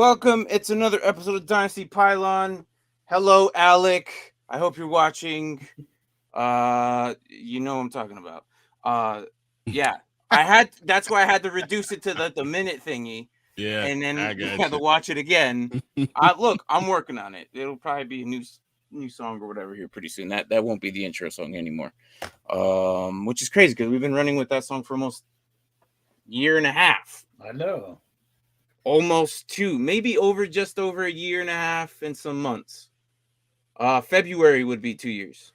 Welcome. It's another episode of Dynasty Pylon. Hello, Alec. I hope you're watching. You know what I'm talking about. Yeah. That's why I had to reduce it to the minute thingy. Yeah, And then I you got had to you. watch it again. Look, I'm working on it. It'll probably be a new song or whatever here pretty soon. That won't be the intro song anymore. Which is crazy because we've been running with that song for almost a year and a half. I know. Almost two, maybe just over a year and a half and some months. February would be 2 years,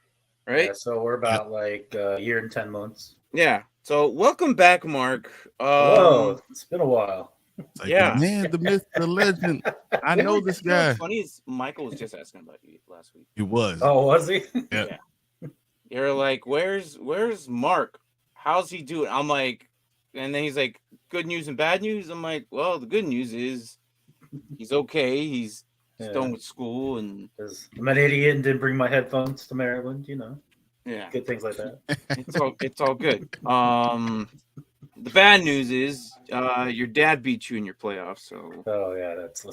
right? Yeah, so we're about like a year and 10 months. Yeah. So welcome back, Mark. Hello, it's been a while. It's like Yeah. the man, the myth, the legend. I know this You know guy. what's funny is Michael was just asking about you last week. He was. Oh, was he? Yeah. You're like, where's Mark? How's he doing? I'm like, and then he's like, good news and bad news. I'm like, well, the good news is he's okay. He's done with school and 'Cause I'm an idiot and didn't bring my headphones to Maryland, yeah, Good things like that. it's all good. The bad news is your dad beat you in your playoffs. So Oh, yeah, let's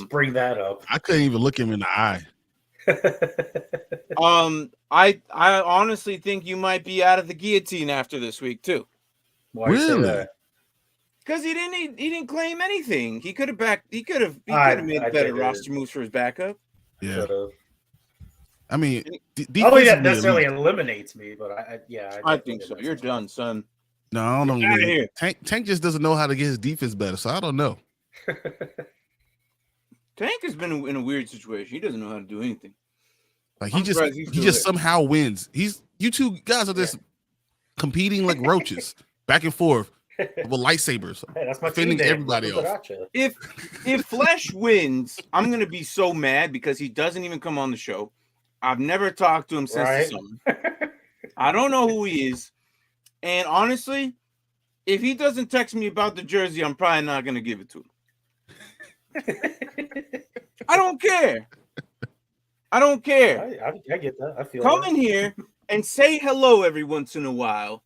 bring that up. I couldn't even look him in the eye. I honestly think you might be out of the guillotine after this week too. Why you say Really? that? Because he didn't claim anything. He could have made I better did. roster moves for his backup. Yeah. Could've. I mean, I don't think that defensively, necessarily elite. eliminates me, but I definitely think so. did You're that. done, son. No, I don't know. Get outta man. here. Tank just doesn't know how to get his defense better, so I don't know. Tank has been in a weird situation. He doesn't know how to do anything. Like I'm he just surprised he's still there. somehow wins. You two guys are just competing like roaches, back and forth with lightsabers, Hey, that's my defending team name. everybody else. Gotcha. If Flesh wins, I'm gonna be so mad because he doesn't even come on the show. I've never talked to him since Right? the summer. I don't know who he is. And honestly, if he doesn't text me about the jersey, I'm probably not gonna give it to him. I don't care. I get that. I feel Come that. in here and say hello every once in a while.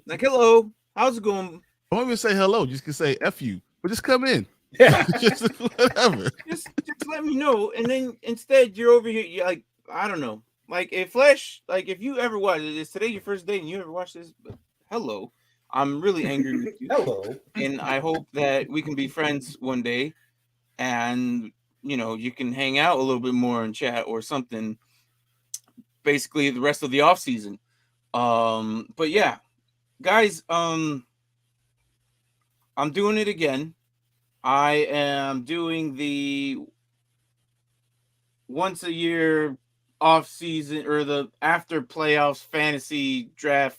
Like, hello, how's it going? Don't even say hello. You just can say F you, but just come in. Yeah. Just whatever. Just let me know. And then instead you're over here, you're like, I don't know. Like if Flesh, like if you ever watch it, is today your first day and you ever watch this? But hello. I'm really angry with you. Hello. And I hope that we can be friends one day and you can hang out a little bit more and chat or something basically the rest of the off season. But yeah, guys, I'm doing it again. I am doing the once a year off season or the after playoffs fantasy draft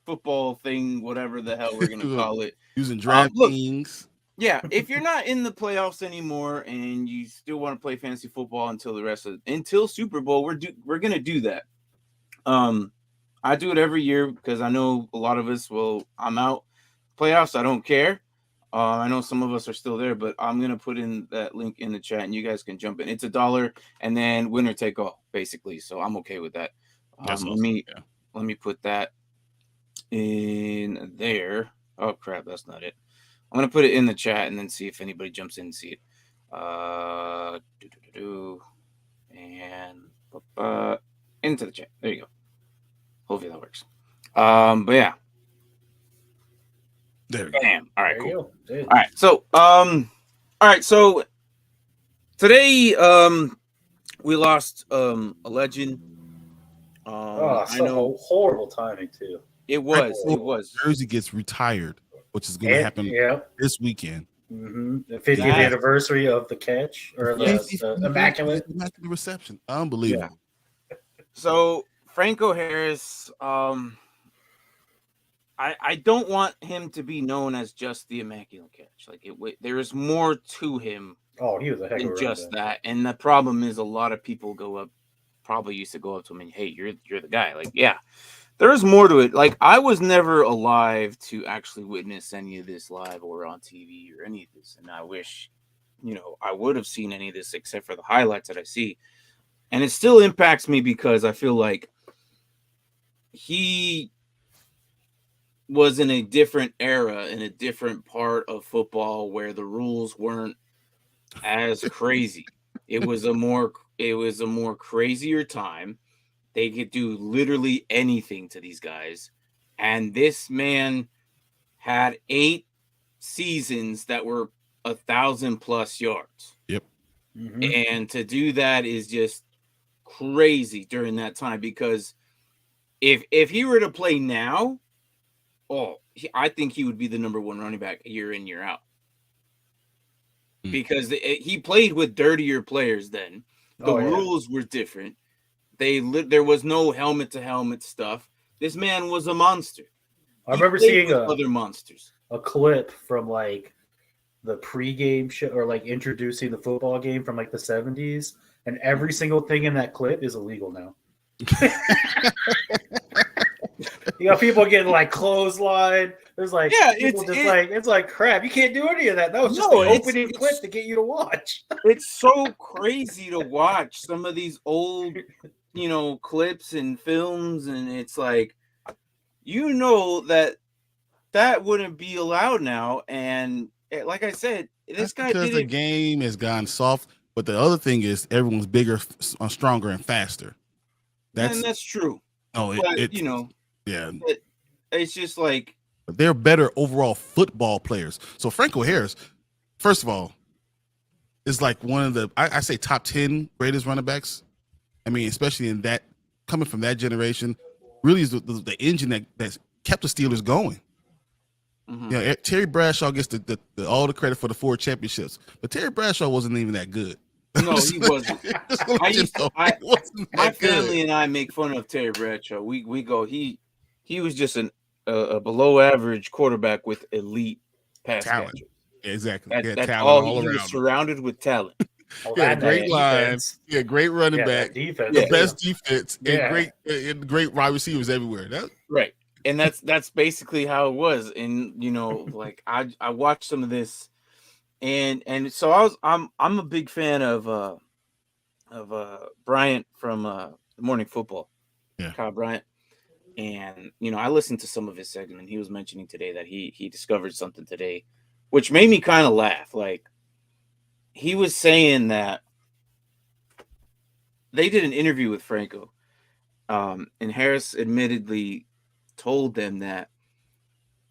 football thing, whatever the hell we're gonna call it. Using Look, DraftKings. yeah, if you're not in the playoffs anymore and you still want to play fantasy football until Super Bowl, we're gonna do that. I do it every year because I know a lot of us I'm out playoffs. I don't care. I know some of us are still there, but I'm gonna put in that link in the chat and you guys can jump in. It's $1 and then winner take all, basically. So I'm okay with that. That's Let awesome. me put that in there. Oh crap, that's not it. I'm gonna put it in the chat and then see if anybody jumps in and see it. And into the chat. There you go. Hopefully that works. But yeah. There we go. Bam. All right, There cool. you go. Dude. All right, so today we lost a legend. I know horrible timing too. it was. Jersey gets retired, which is going to happen this weekend. Mm-hmm. The 50th anniversary of the catch or the immaculate reception. Unbelievable. Yeah. So Franco Harris, I don't want him to be known as just the immaculate catch. Like there is more to him. Oh, he was a heck of a just that. And the problem is a lot of people probably used to go up to him and, hey, you're the guy. Like, yeah, there is more to it. Like, I was never alive to actually witness any of this live or on TV or any of this. And I wish, I would have seen any of this except for the highlights that I see. And it still impacts me because I feel like he was in a different era, in a different part of football where the rules weren't as crazy. It was a more crazier time. They could do literally anything to these guys. And this man had 8 seasons that were 1,000+ yards. Yep. And to do that is just crazy during that time, because if he were to play now, I think he would be the number 1 running back year in, year out. Because he played with dirtier players then. The rules were different. There was no helmet to helmet stuff. This man was a monster. I remember seeing other monsters. A clip from like the pregame show, or like introducing the football game from like the 70s, and every single thing in that clip is illegal now. You got people getting like clothesline. There's like it's like crap. You can't do any of that. That was just the opening clip to get you to watch. It's so crazy to watch some of these old, clips and films, and it's like, that wouldn't be allowed now. And like I said, this guy because the game has gone soft. But the other thing is everyone's bigger, stronger, and faster. That's true. Oh, yeah. It's just like, they're better overall football players. So Franco Harris, first of all, is like one of the I say top 10 greatest running backs. I mean, especially in that, coming from that generation, really is the engine that's kept the Steelers going. Terry Bradshaw gets the all the credit for the 4 championships, but Terry Bradshaw wasn't even that good. No, he wasn't. My family and I make fun of Terry Bradshaw. We go, he was just a below average quarterback with elite pass talent. catcher. Exactly. That's all. He was surrounded with talent. Great line. Great running back. Defense. The best defense. And great wide receivers everywhere. Right. And that's basically how it was. And like I watched some of this, and so I'm a big fan of Bryant from the Morning Football. Yeah. Kyle Bryant. And I listened to some of his segment. He was mentioning today that he discovered something today, which made me kind of laugh. Like, he was saying that they did an interview with Franco, and Harris admittedly told them that,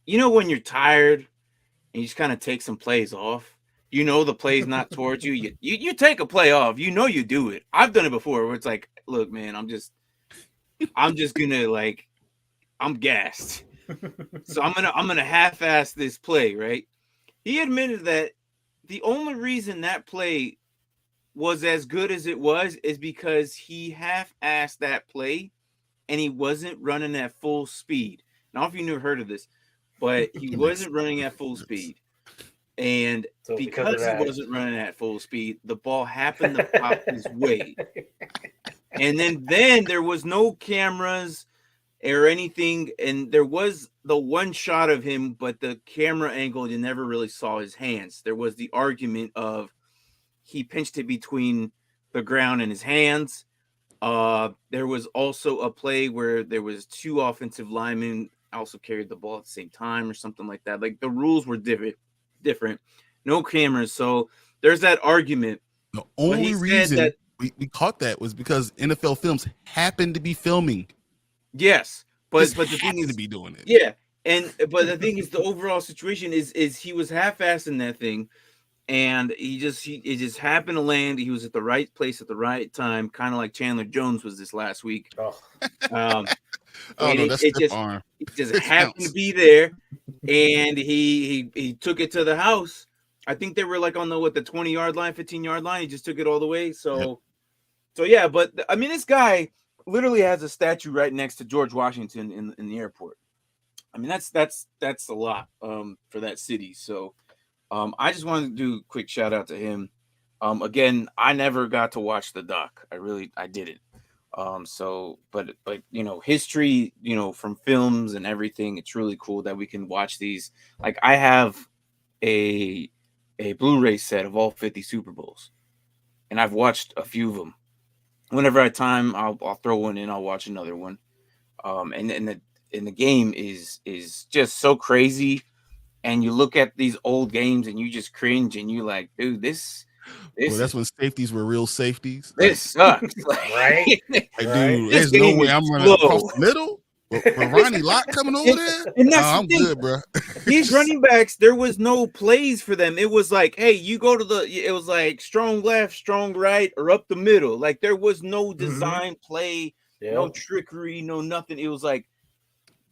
when you're tired and you just kind of take some plays off, the play's not towards you. You take a play off, you do it. I've done it before where it's like, look, man, I'm just gonna, like, I'm gassed. So I'm gonna half-ass this play, right? He admitted that the only reason that play was as good as it was is because he half-assed that play and he wasn't running at full speed. Now, if you never heard of this, but he wasn't running at full speed. And so because he wasn't running at full speed, the ball happened to pop his way. And then there was no cameras or anything, and there was the one shot of him, but the camera angle, you never really saw his hands. There was the argument of he pinched it between the ground and his hands. There was also a play where there was 2 offensive linemen also carried the ball at the same time or something like that. Like, the rules were different. No cameras. So there's that argument. The only reason that we caught that was because NFL Films happened to be filming. Yes, but the thing is to be doing it. Yeah, but the thing is, the overall situation is he was half-assing that thing, and it just happened to land. He was at the right place at the right time, kind of like Chandler Jones was this last week. It just happened to be there, and he took it to the house. I think they were like on the 20-yard line, 15-yard line. He just took it all the way. So yeah, but I mean, this guy literally has a statue right next to George Washington in the airport. I mean, that's a lot for that city. So I just wanted to do a quick shout out to him. Again, I never got to watch the doc. I didn't. But history, from films and everything, it's really cool that we can watch these. Like, I have a Blu-ray set of all 50 Super Bowls, and I've watched a few of them. Whenever I have time, I'll throw one in. I'll watch another one. And the game is just so crazy. And you look at these old games and you just cringe and you like, dude, this Well, that's when safeties were real safeties. This sucks. Right? Like, Right. dude, This there's no game way is I'm running across slow. the middle. With Ronnie Lott coming over there, And that's the I'm thing. good, bro. These running backs, there was no plays for them. It was like, hey, you go to it was like strong left, strong right, or up the middle. Like there was no design play, no trickery, no nothing. It was like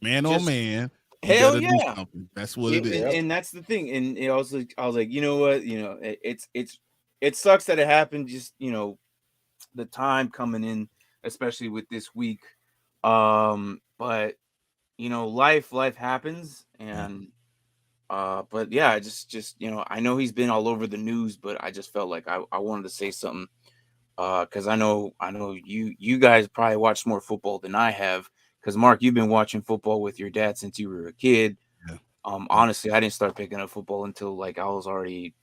man on man. You Hell gotta do yeah. something. That's what it is. And that's the thing. And I was like, you know what? It sucks that it happened. Just the time coming in, especially with this week. But life happens, and but yeah, I just I know he's been all over the news, but I just felt like I wanted to say something because I know you guys probably watch more football than I have. Because Mark, you've been watching football with your dad since you were a kid. Yeah. Honestly, I didn't start picking up football until like I was already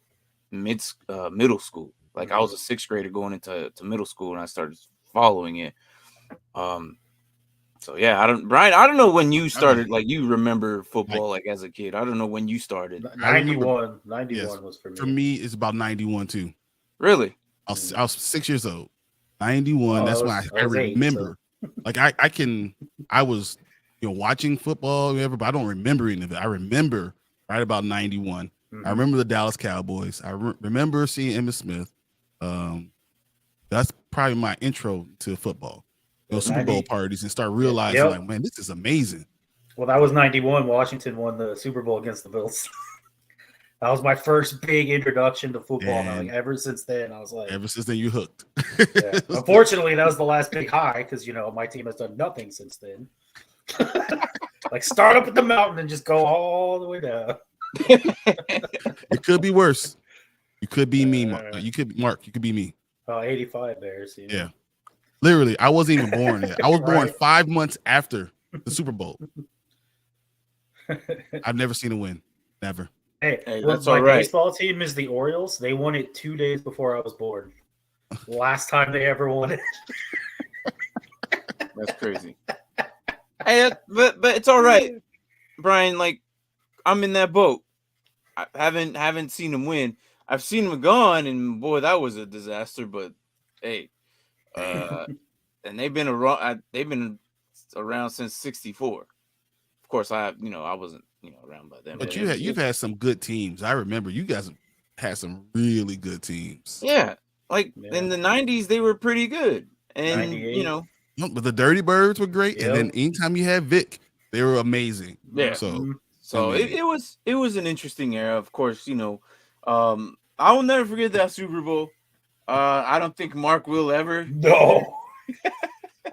middle school. Like I was a sixth grader going into middle school, and I started following it. So yeah, Brian, I don't know when you started. Like you remember football like as a kid. I don't know when you started. 91 Yes. was for me. For me, it's about 91 too. Really? I was 6 years old. 91. That's when I remember. 8, so. Like I was watching football, whatever, but I don't remember any of it. I remember right about 91. I remember the Dallas Cowboys. I remember seeing Emmitt Smith. That's probably my intro to football. Super Bowl parties and start realizing like, man, this is amazing. Well, that was 91. Washington won the Super Bowl against the Bills. That was my first big introduction to football. Like ever since then, I was like, ever since then, you hooked. Yeah. Unfortunately, that was the last big high because my team has done nothing since then. Like start up at the mountain and just go all the way down. It could be worse. You could be me, Mark. You could be me. 85 Bears. Yeah. Literally, I wasn't even born yet. I was born 5 months after the Super Bowl. I've never seen a win. Never. Hey, that's my baseball team is the Orioles. They won it 2 days before I was born. Last time they ever won it. That's crazy. Hey, but it's all right, Brian. Like I'm in that boat. I haven't seen him win. I've seen him gone, and boy, that was a disaster. But hey, and they've been around. They've been around since '64. Of course, I wasn't around by then. But you've had some good teams. I remember you guys had some really good teams. Yeah, in the '90s, they were pretty good, and but the Dirty Birds were great. And then anytime you had Vic, they were amazing. Yeah. So it was an interesting era. Of course, I will never forget that Super Bowl. I don't think Mark will ever. No.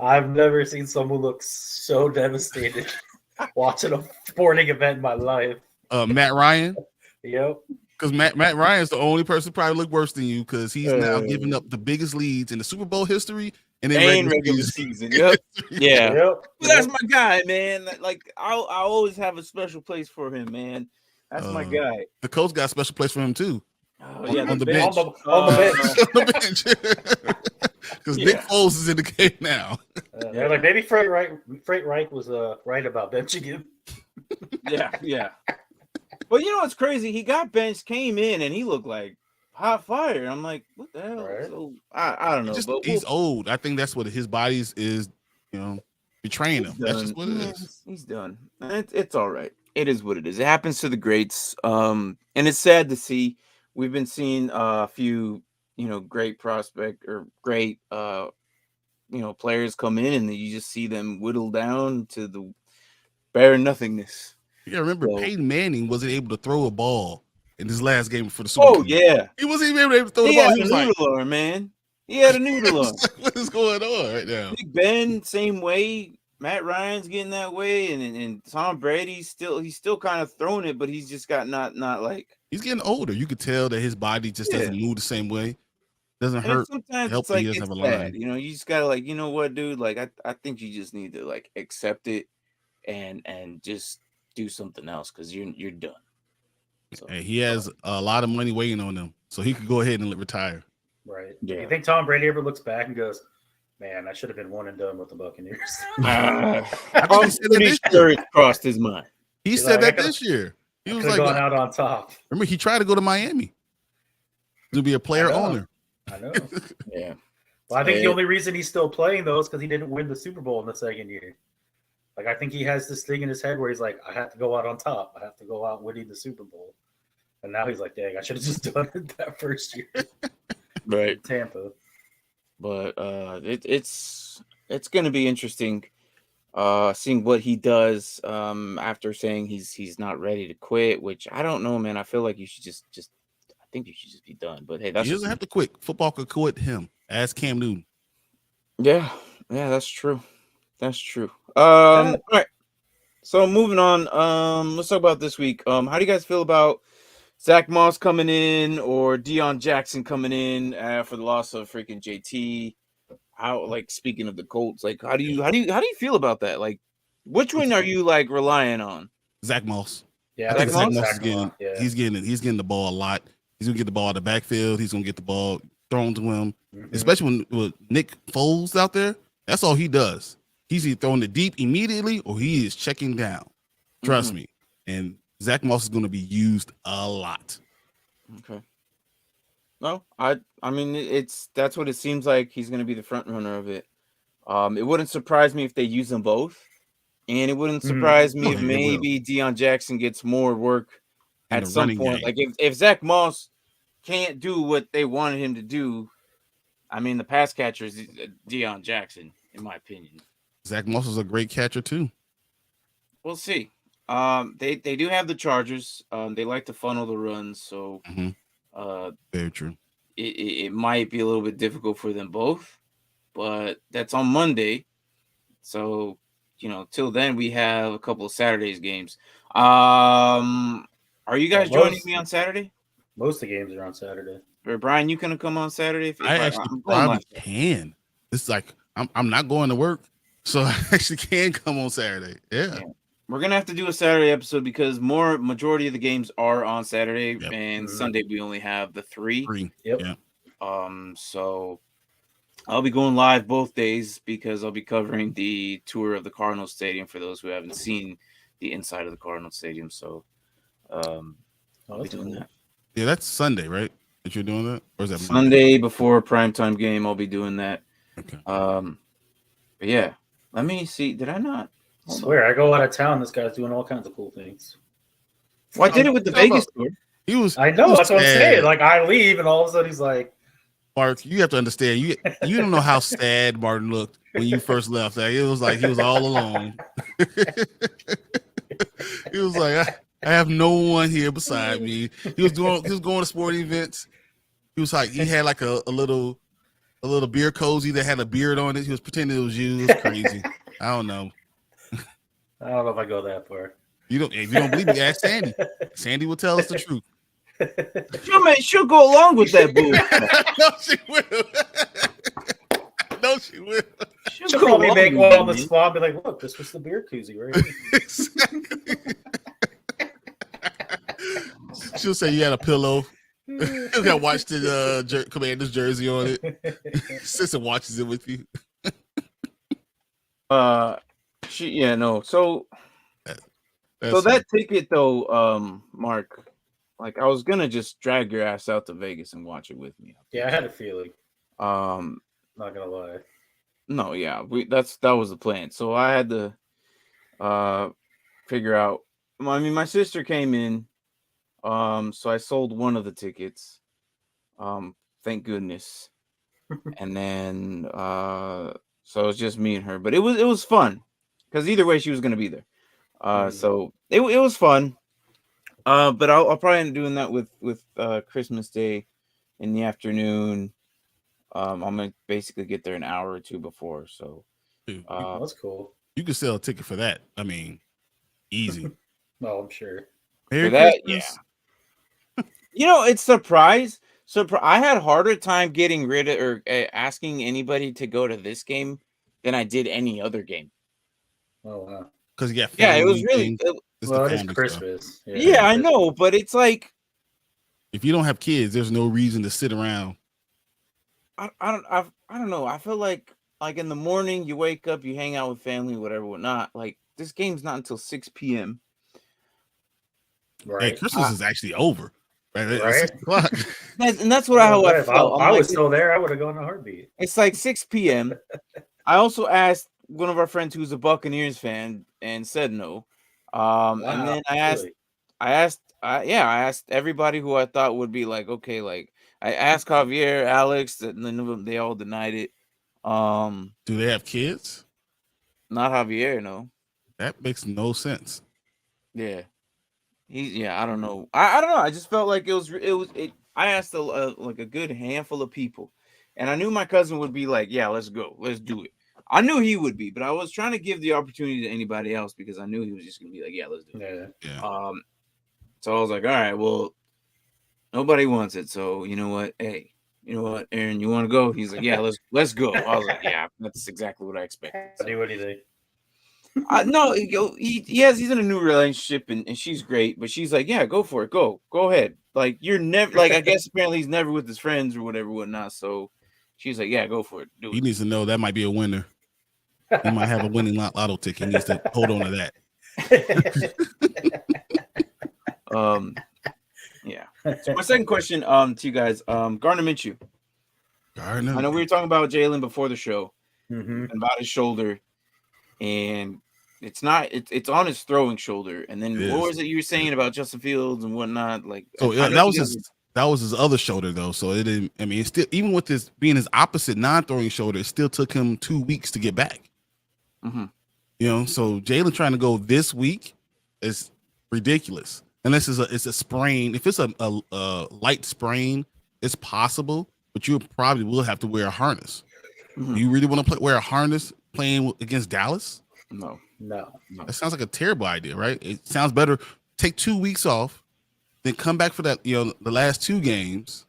I've never seen someone look so devastated watching a sporting event in my life. Matt Ryan. Yep. Because Matt Ryan is the only person probably look worse than you because he's now giving up the biggest leads in the Super Bowl history and in regular season. Yep. Yeah. Yep. That's my guy, man. Like I always have a special place for him, man. That's my guy. The coach got a special place for him too. On the bench. On the bench. Because Nick Foles is in the game now. They're like, maybe Freight Reich was right about benching him. Yeah. Well, what's crazy? He got benched, came in, and he looked like hot fire. I'm like, what the hell? Right. So I don't know. He's old. I think that's what his body is betraying him. That's just what it is. He's done. It's all right. It is what it is. It happens to the greats. And it's sad to see. We've been seeing a few, great prospect or great, players come in, and you just see them whittle down to the bare nothingness. Yeah, remember Peyton Manning wasn't able to throw a ball in his last game for the Super Bowl. Oh yeah, he wasn't even able to throw the ball. He was a noodle arm, man. He had a noodle arm. What is going on right now? Big Ben, same way. Matt Ryan's getting that way, and Tom Brady's still kind of throwing it, but he's just got not like he's getting older. You could tell that his body just doesn't move the same way. Doesn't hurt. Sometimes it's like it's bad. You just gotta like, what, dude? Like I think you just need to like accept it and just do something else because you're done. So, hey, he has a lot of money waiting on him, so he could go ahead and retire. Right. Yeah. You think Tom Brady ever looks back and goes, "Man, I should have been one and done with the Buccaneers"? I'm pretty sure it crossed his mind. He said that this year. He was like going out on top. Remember, he tried to go to Miami. To be a player owner. I know. Yeah. Well, I think the only reason he's still playing though is because he didn't win the Super Bowl in the second year. Like I think he has this thing in his head where he's like, I have to go out on top. I have to go out winning the Super Bowl. And now he's like, dang, I should have just done it that first year. Right. Tampa. But it's gonna be interesting seeing what he does after saying he's not ready to quit, which I don't know, man. I feel like you should just I think you should just be done. But hey, that's He doesn't have to quit. Football could quit him. Ask Cam Newton. yeah, that's true. That's true. All right. So moving on, let's talk about this week. How do you guys feel about Zach Moss coming in or Deion Jackson coming in for the loss of freaking JT? How, like, speaking of the Colts, like how do you feel about that? Like, which one are you like relying on? Zach Moss. Yeah, I think Zach Zach Moss Moss is he's getting the ball a lot. He's gonna get the ball in the backfield. He's gonna get the ball thrown to him, especially when with Nick Foles out there. That's all he does. He's either throwing it deep immediately or he is checking down. Trust me. And Zach Moss is going to be used a lot. Okay. No, I mean that's what it seems like. He's going to be the front runner of it. It wouldn't surprise me if they use them both, and it wouldn't surprise me if maybe Deion Jackson gets more work at some point. Like if Zach Moss can't do what they wanted him to do, I mean the pass catcher is Deion Jackson, in my opinion. Zach Moss is a great catcher too. We'll see. They do have the Chargers. They like to funnel the runs, so very true. It might be a little bit difficult for them both, but that's on Monday. So, till then we have a couple of Saturdays games. Are you guys joining me on Saturday? Most of the games are on Saturday. Or Brian, you gonna come on Saturday? I actually probably can. It's like I'm not going to work, so I actually can come on Saturday. Yeah. We're gonna have to do a Saturday episode because majority of the games are on Saturday, and Sunday we only have the three. Yep. Yeah. So I'll be going live both days because I'll be covering the tour of the Cardinals Stadium for those who haven't seen the inside of the Cardinals Stadium. So I'll be doing that. Yeah, that's Sunday, right? That you're doing that, or is that Sunday before primetime game? I'll be doing that. Okay. But yeah, let me see. Did I not? I swear, I go out of town. This guy's doing all kinds of cool things. Well, I did it with the Vegas tour. I know. That's what I'm saying. Like, I leave, and all of a sudden he's like, Mark, you have to understand. You don't know how sad Martin looked when you first left. Like, it was like he was all alone. He was like, I have no one here beside me. He was going to sporting events. He was like, he had like a little beer cozy that had a beard on it. He was pretending it was you. It was crazy. I don't know. I don't know if I go that far. If you don't believe me, ask Sandy. Sandy will tell us the truth. She'll go along with that boo. No, she will. No, she will. She'll probably make one on the spot and be like, look, this was the beer koozie, right? Exactly. She'll say you had a pillow. You got watch the Commander's jersey on it. Sister watches it with you. So that ticket though, Mark, like I was gonna just drag your ass out to Vegas and watch it with me. Yeah, I had a feeling. Not gonna lie. No, yeah, that was the plan. So I had to figure out. I mean, my sister came in, so I sold one of the tickets. Thank goodness. And then so it was just me and her, but it was fun because either way she was gonna be there. So it was fun. But I'll probably end up doing that with Christmas Day in the afternoon. I'm gonna basically get there an hour or two before. So that's cool. You can sell a ticket for that. I mean, easy. Well, I'm sure. For that, yeah. It's surprise. So I had harder time getting rid of or asking anybody to go to this game than I did any other game. Oh wow! Because it was really. It's Christmas. Yeah, I know, but it's like if you don't have kids, there's no reason to sit around. I don't know. I feel like in the morning you wake up, you hang out with family, whatever, whatnot. Like this game's not until 6 p.m. Right. Hey, Christmas is actually over. At 6 o'clock. That's what how I If felt. I was still there, I would have gone in a heartbeat. It's like 6 p.m. I also asked one of our friends who's a Buccaneers fan and said no. And then I asked everybody who I thought would be like, okay, like I asked Javier, Alex, and then they all denied it. Do they have kids? Not Javier, no. That makes no sense. Yeah. I don't know. I don't know. I just felt like it. I asked like a good handful of people, and I knew my cousin would be like, "Yeah, let's go, let's do it." I knew he would be, but I was trying to give the opportunity to anybody else because I knew he was just gonna be like, "Yeah, let's do it." Yeah. So I was like, "All right, well, nobody wants it, so you know what? Hey, you know what, Aaron, you want to go?" He's like, "Yeah, let's go." I was like, "Yeah, that's exactly what I expected." So. What do you think? No, he's in a new relationship and she's great, but she's like, yeah, go for it, go ahead. Like you're never like I guess apparently he's never with his friends or whatnot. So she's like, yeah, go for it. Do He it. needs to know that might be a winner. He might have a winning lotto ticket. He needs to hold on to that. Yeah. So my second question to you guys, Gardner Minshew. I know we were talking about Jalen before the show and about his shoulder, and it's on his throwing shoulder. And then what was it you were saying about Justin Fields and whatnot? Like, so yeah, that was his other shoulder though. So it didn't. I mean, it's still, even with this being his opposite non-throwing shoulder, it still took him 2 weeks to get back. Mm-hmm. You know, so Jalen trying to go this week is ridiculous. Unless it's a sprain. If it's a light sprain, it's possible, but you probably will have to wear a harness. Mm-hmm. Do you really want to wear a harness playing against Dallas? No. That sounds like a terrible idea, right? It sounds better. Take 2 weeks off, then come back for that. The last 2 games,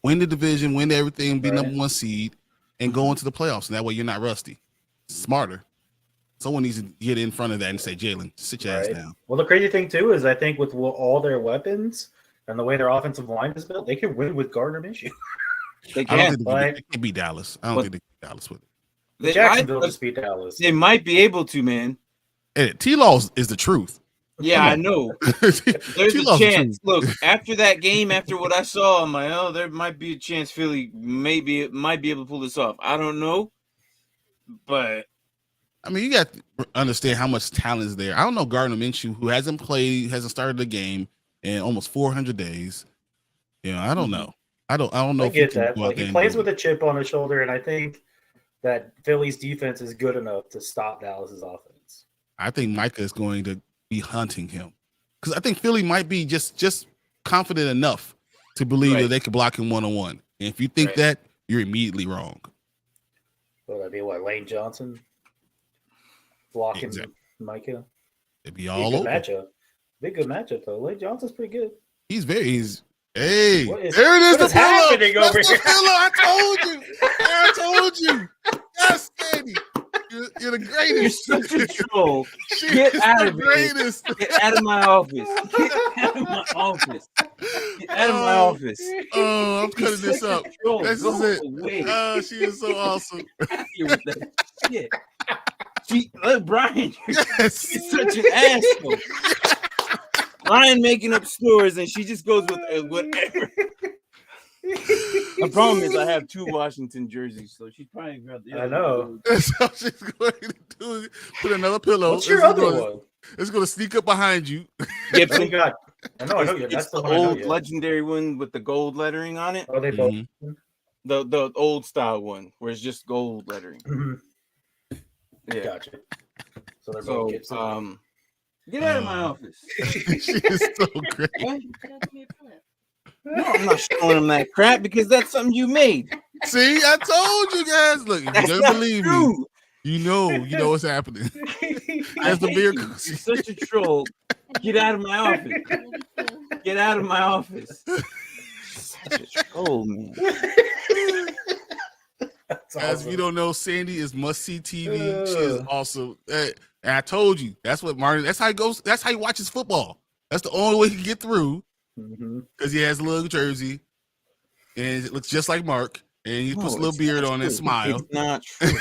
win the division, win everything, be number 1 seed, and go into the playoffs. And that way, you're not rusty. Smarter. Someone needs to get in front of that and say, Jalen, sit your ass down. Well, the crazy thing too is I think with all their weapons and the way their offensive line is built, they can win with Gardner Minshew. They can. They can beat Dallas. I don't think they can beat Dallas with it. Jacksonville just beat Dallas. They might be able to, man. And T-Law is the truth. Yeah, I know. There's a chance. Look, after that game, after what I saw, I'm like, there might be a chance Philly might be able to pull this off. I don't know, but I mean, you got to understand how much talent is there. I don't know Gardner Minshew, who hasn't started the game in almost 400 days. I don't know. I don't know. I get that. Like, he plays with a chip on his shoulder, and I think that Philly's defense is good enough to stop Dallas's offense. I think Micah is going to be hunting him because I think Philly might be just confident enough to believe that they could block him one-on-one. And if you think that, you're immediately wrong. Well, that'd be Lane Johnson blocking Micah. It'd be all over. Big good matchup though. Lane Johnson's pretty good. Hey, there it is. The happening over here? I told you. Yes, Sandy. You're the greatest. You're such a troll. Get out of here. Get out of my office. Get out of my office. Get out of my office. Oh, I'm cutting this up. This is it. Oh, she is so awesome. With that shit. Look, Brian, you're such an asshole. Brian making up stories and she just goes with whatever. The problem is I have 2 Washington jerseys, so she's probably grabbed the other. I know. That's how she's going to do it. Put another pillow. What's your other one? It's going to sneak up behind you. Gibson. God. I know. That's the old legendary one with the gold lettering on it. Oh, they both. The old style one where it's just gold lettering. Mm-hmm. Yeah. Gotcha. So they're both Gibson. Get out of my office. She is so great. No, I'm not showing him that crap because that's something you made. See, I told you guys. Look, if you don't believe me, you know what's happening. That's the beer. You're such a troll. Get out of my office. Get out of my office. Such a troll, man. As if you don't know, Sandy is must-see TV. She is awesome. And I told you, that's what Martin. That's how he goes. That's how he watches football. That's the only way he can get through. Because he has a little jersey, and it looks just like Mark, and he puts a little beard on and smile. It's not true.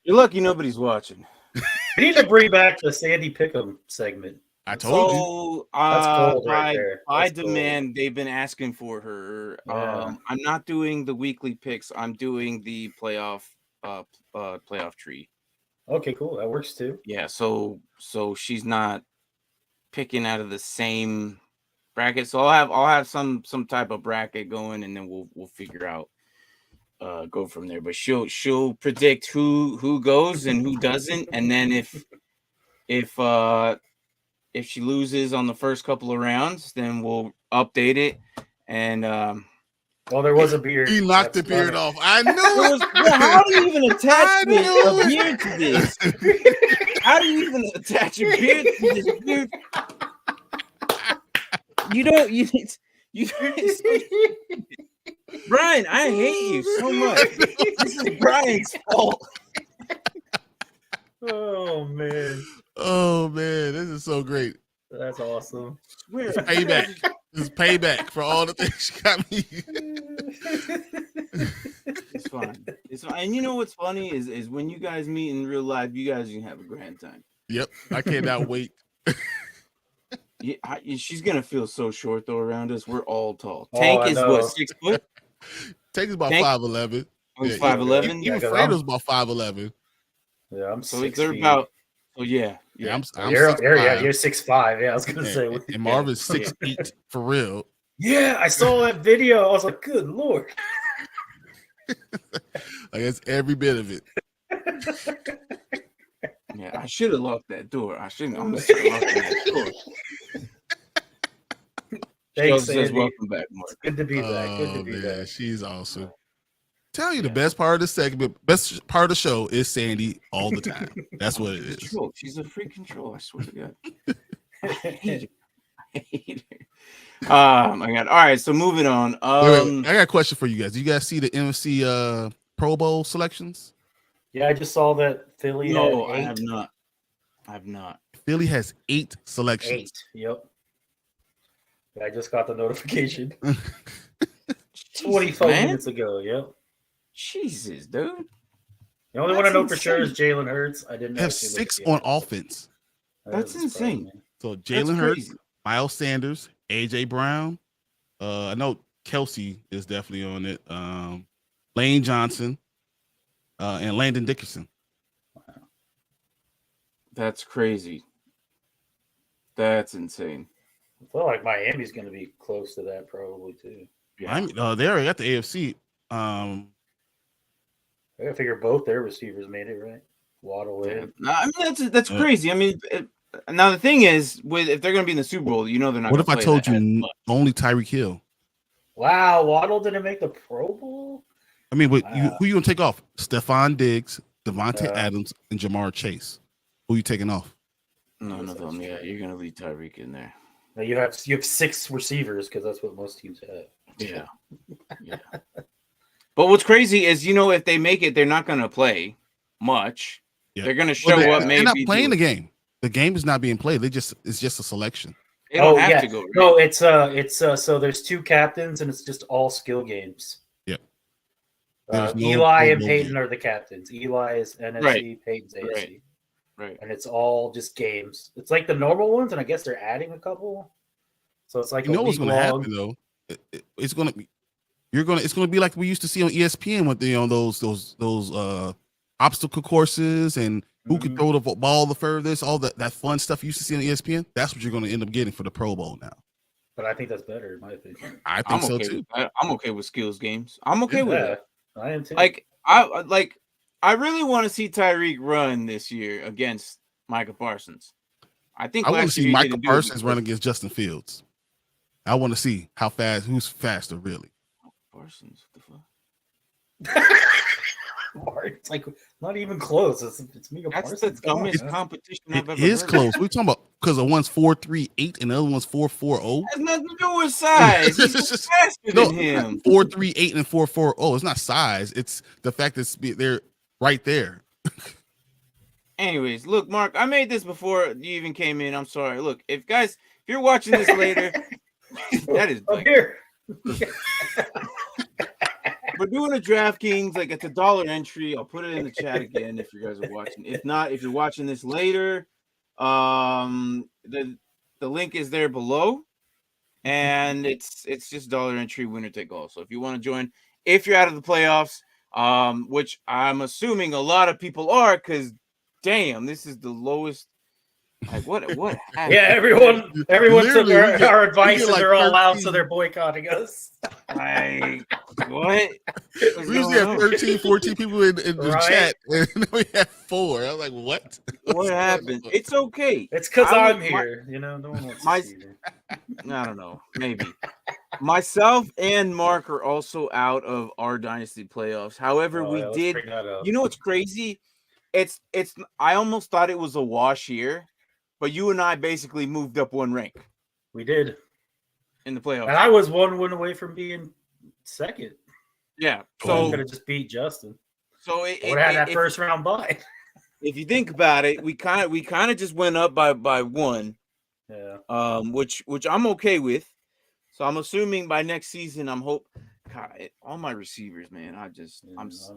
You're lucky nobody's watching. We need to bring back the Sandy Pick'em segment. I told you. So That's gold right by there. by That's gold. demand, they've been asking for her. Yeah. I'm not doing the weekly picks. I'm doing the playoff tree. Okay, cool. That works too. Yeah, so she's not picking out of the same bracket. So I'll have some type of bracket going, and then we'll figure out go from there. But she'll predict who goes and who doesn't, and then if she loses on the first couple of rounds, then we'll update it. And Well, there was a beard. He knocked the That's beard funny. off. I knew it. how do you even attach I a knew beard to this? How do you even attach a beard to this beard? You don't. Brian, I hate you so much. This is Brian's fault. Oh man, Oh man, this is so great. that's awesome. Swear. It's payback. This is payback for all the things she got me. It's fine. It's fine. And you know what's funny is when you guys meet in real life, you guys can have a grand time. Yep, I cannot wait. Yeah, she's gonna feel so short though around us. We're all tall. Oh, Tank I is know. what, 6 foot? Tank is about Tank- 5'11". Oh, he's Yeah, 5'11". Even Yeah, 'cause Fredo's about 5'11". Yeah, I'm So 6 they're feet. about. Oh yeah. Yeah, I'm You're 6'5". 6'5". Yeah, I was gonna say. And Marvin's 6'8" for real. Yeah, I saw that video. I was like, good lord. Like that's every bit of it. Yeah, I should have locked that door. I shouldn't. I'm gonna start locking that door. Thanks, Says Sandy. welcome back, Mark. Good to be back. Good to Oh be man, back. she's awesome. Tell you the Yeah. best part of the segment, best part of the show is Sandy all the time. That's what it is. Control. She's a free control. I swear to God. I hate her. I hate her. Oh my God. All right. So moving on. Wait, I got a question for you guys. Do you guys see the NFC Pro Bowl selections? Yeah, I just saw that Philly No, had I 8. have not. I have not. Philly has 8 selections. 8. Yep. Yeah, I just got the notification Jesus, 25 man. minutes ago. Yep. Jesus, dude. The only That's one I know for sure is insane. Jalen Hurts. I didn't They have actually look 6 at the on others. offense. That That's was surprising, insane. man. So That's Jalen Hurts, crazy. Miles Sanders, AJ Brown. I know Kelsey is definitely on it. Lane Johnson, and Landon Dickerson. That's crazy. That's insane. I feel like Miami's going to be close to that probably too. Yeah. They already got the AFC. I gotta figure both their receivers made it right. Waddle Yeah. in. No, I mean that's crazy. I mean, now the thing is, if they're going to be in the Super Bowl, you know they're not. What if I gonna told play that you much. only Tyreek Hill? Wow, Waddle didn't make the Pro Bowl. I mean, who Wow. you gonna take off? Stephon Diggs, Devontae Yeah. Adams, and Jamar Chase. Who you taking off? None of them? Yeah, you're going to leave Tyreek in there. Now you have 6 receivers because that's what most teams have. Yeah. Yeah. But what's crazy is, if they make it, they're not going to play much. Yeah. They're going to show Well, up. they're Maybe not playing the game. The game is not being played. It's just a selection. They don't have to go. Right? No, it's so there's 2 captains and it's just all skill games. Yep. There's no Eli Pro and Bowl Peyton game. are the captains. Eli is NFC, Right. Peyton's AFC. Right. And it's all just games. It's like the normal ones, and I guess they're adding a couple. So it's like You know what's going to week-long- happen though? It's going to be. It's going to be like we used to see on ESPN with those obstacle courses and who could throw the ball the furthest, all that fun stuff you used to see on ESPN. That's what you're going to end up getting for the Pro Bowl now. But I think that's better, in my opinion. I think so okay too. I'm okay with skills games. I'm okay with it. I am too. I really want to see Tyreek run this year against Micah Parsons. I think I want to last year see he Michael didn't do it Parsons run because- against Justin Fields. I want to see who's faster, really. Parsons. What the fuck? It's like not even close. It's Mika That's Parsons. the Come on, dumbest man. competition It I've ever is heard. close. We're talking about because the one's 4.38 and the other one's 4.40. Has nothing to do with size. He's faster No, than him. 4.38 and 4.40. It's not size. It's the fact that they're right there. Anyways, look, Mark, I made this before you even came in. I'm sorry. Look, if you're watching this later, that is I'm like, here. we're doing a DraftKings, like it's $1 entry. I'll put it in the chat again if you guys are watching. If not, if you're watching this later, the The link is there below, and it's just dollar entry, winner take all. So if you want to join, if you're out of the playoffs, which I'm assuming a lot of people are, because damn, this is the lowest. Like what happened? Yeah, everyone took Literally, we get- our we advice get and like they're all out, 13. so they're boycotting us. Like what? We usually have 13, 14 people in the Right. chat, and then we have 4. I was like, what? What What's going happened? on? It's okay. It's because I I'm would- here. No one wants my- to see me. I don't know. Maybe myself and Mark are also out of our Dynasty playoffs. However, Oh, we yeah, let's did. bring that up. You know what's crazy? It's. I almost thought it was a wash here, but you and I basically moved up one rank We did. in the playoffs. And I was one win away from being second. Yeah. I So could have just beat Justin. so Would have had that first round bye. if you think about it, we kind of just went up by one. Yeah. Which I'm okay with. So I'm assuming by next season, God, all my receivers, man,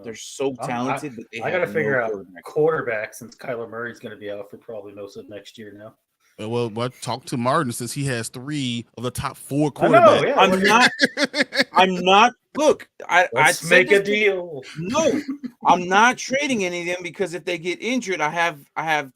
they're so talented, but I got to figure out quarterback since Kyler Murray's going to be out for probably most of next year now. Well, talk to Martin since he has 3 of the top 4 I know, quarterbacks. yeah. I'm not. Look, Let's make a deal. No, I'm not trading any of them because if they get injured, I have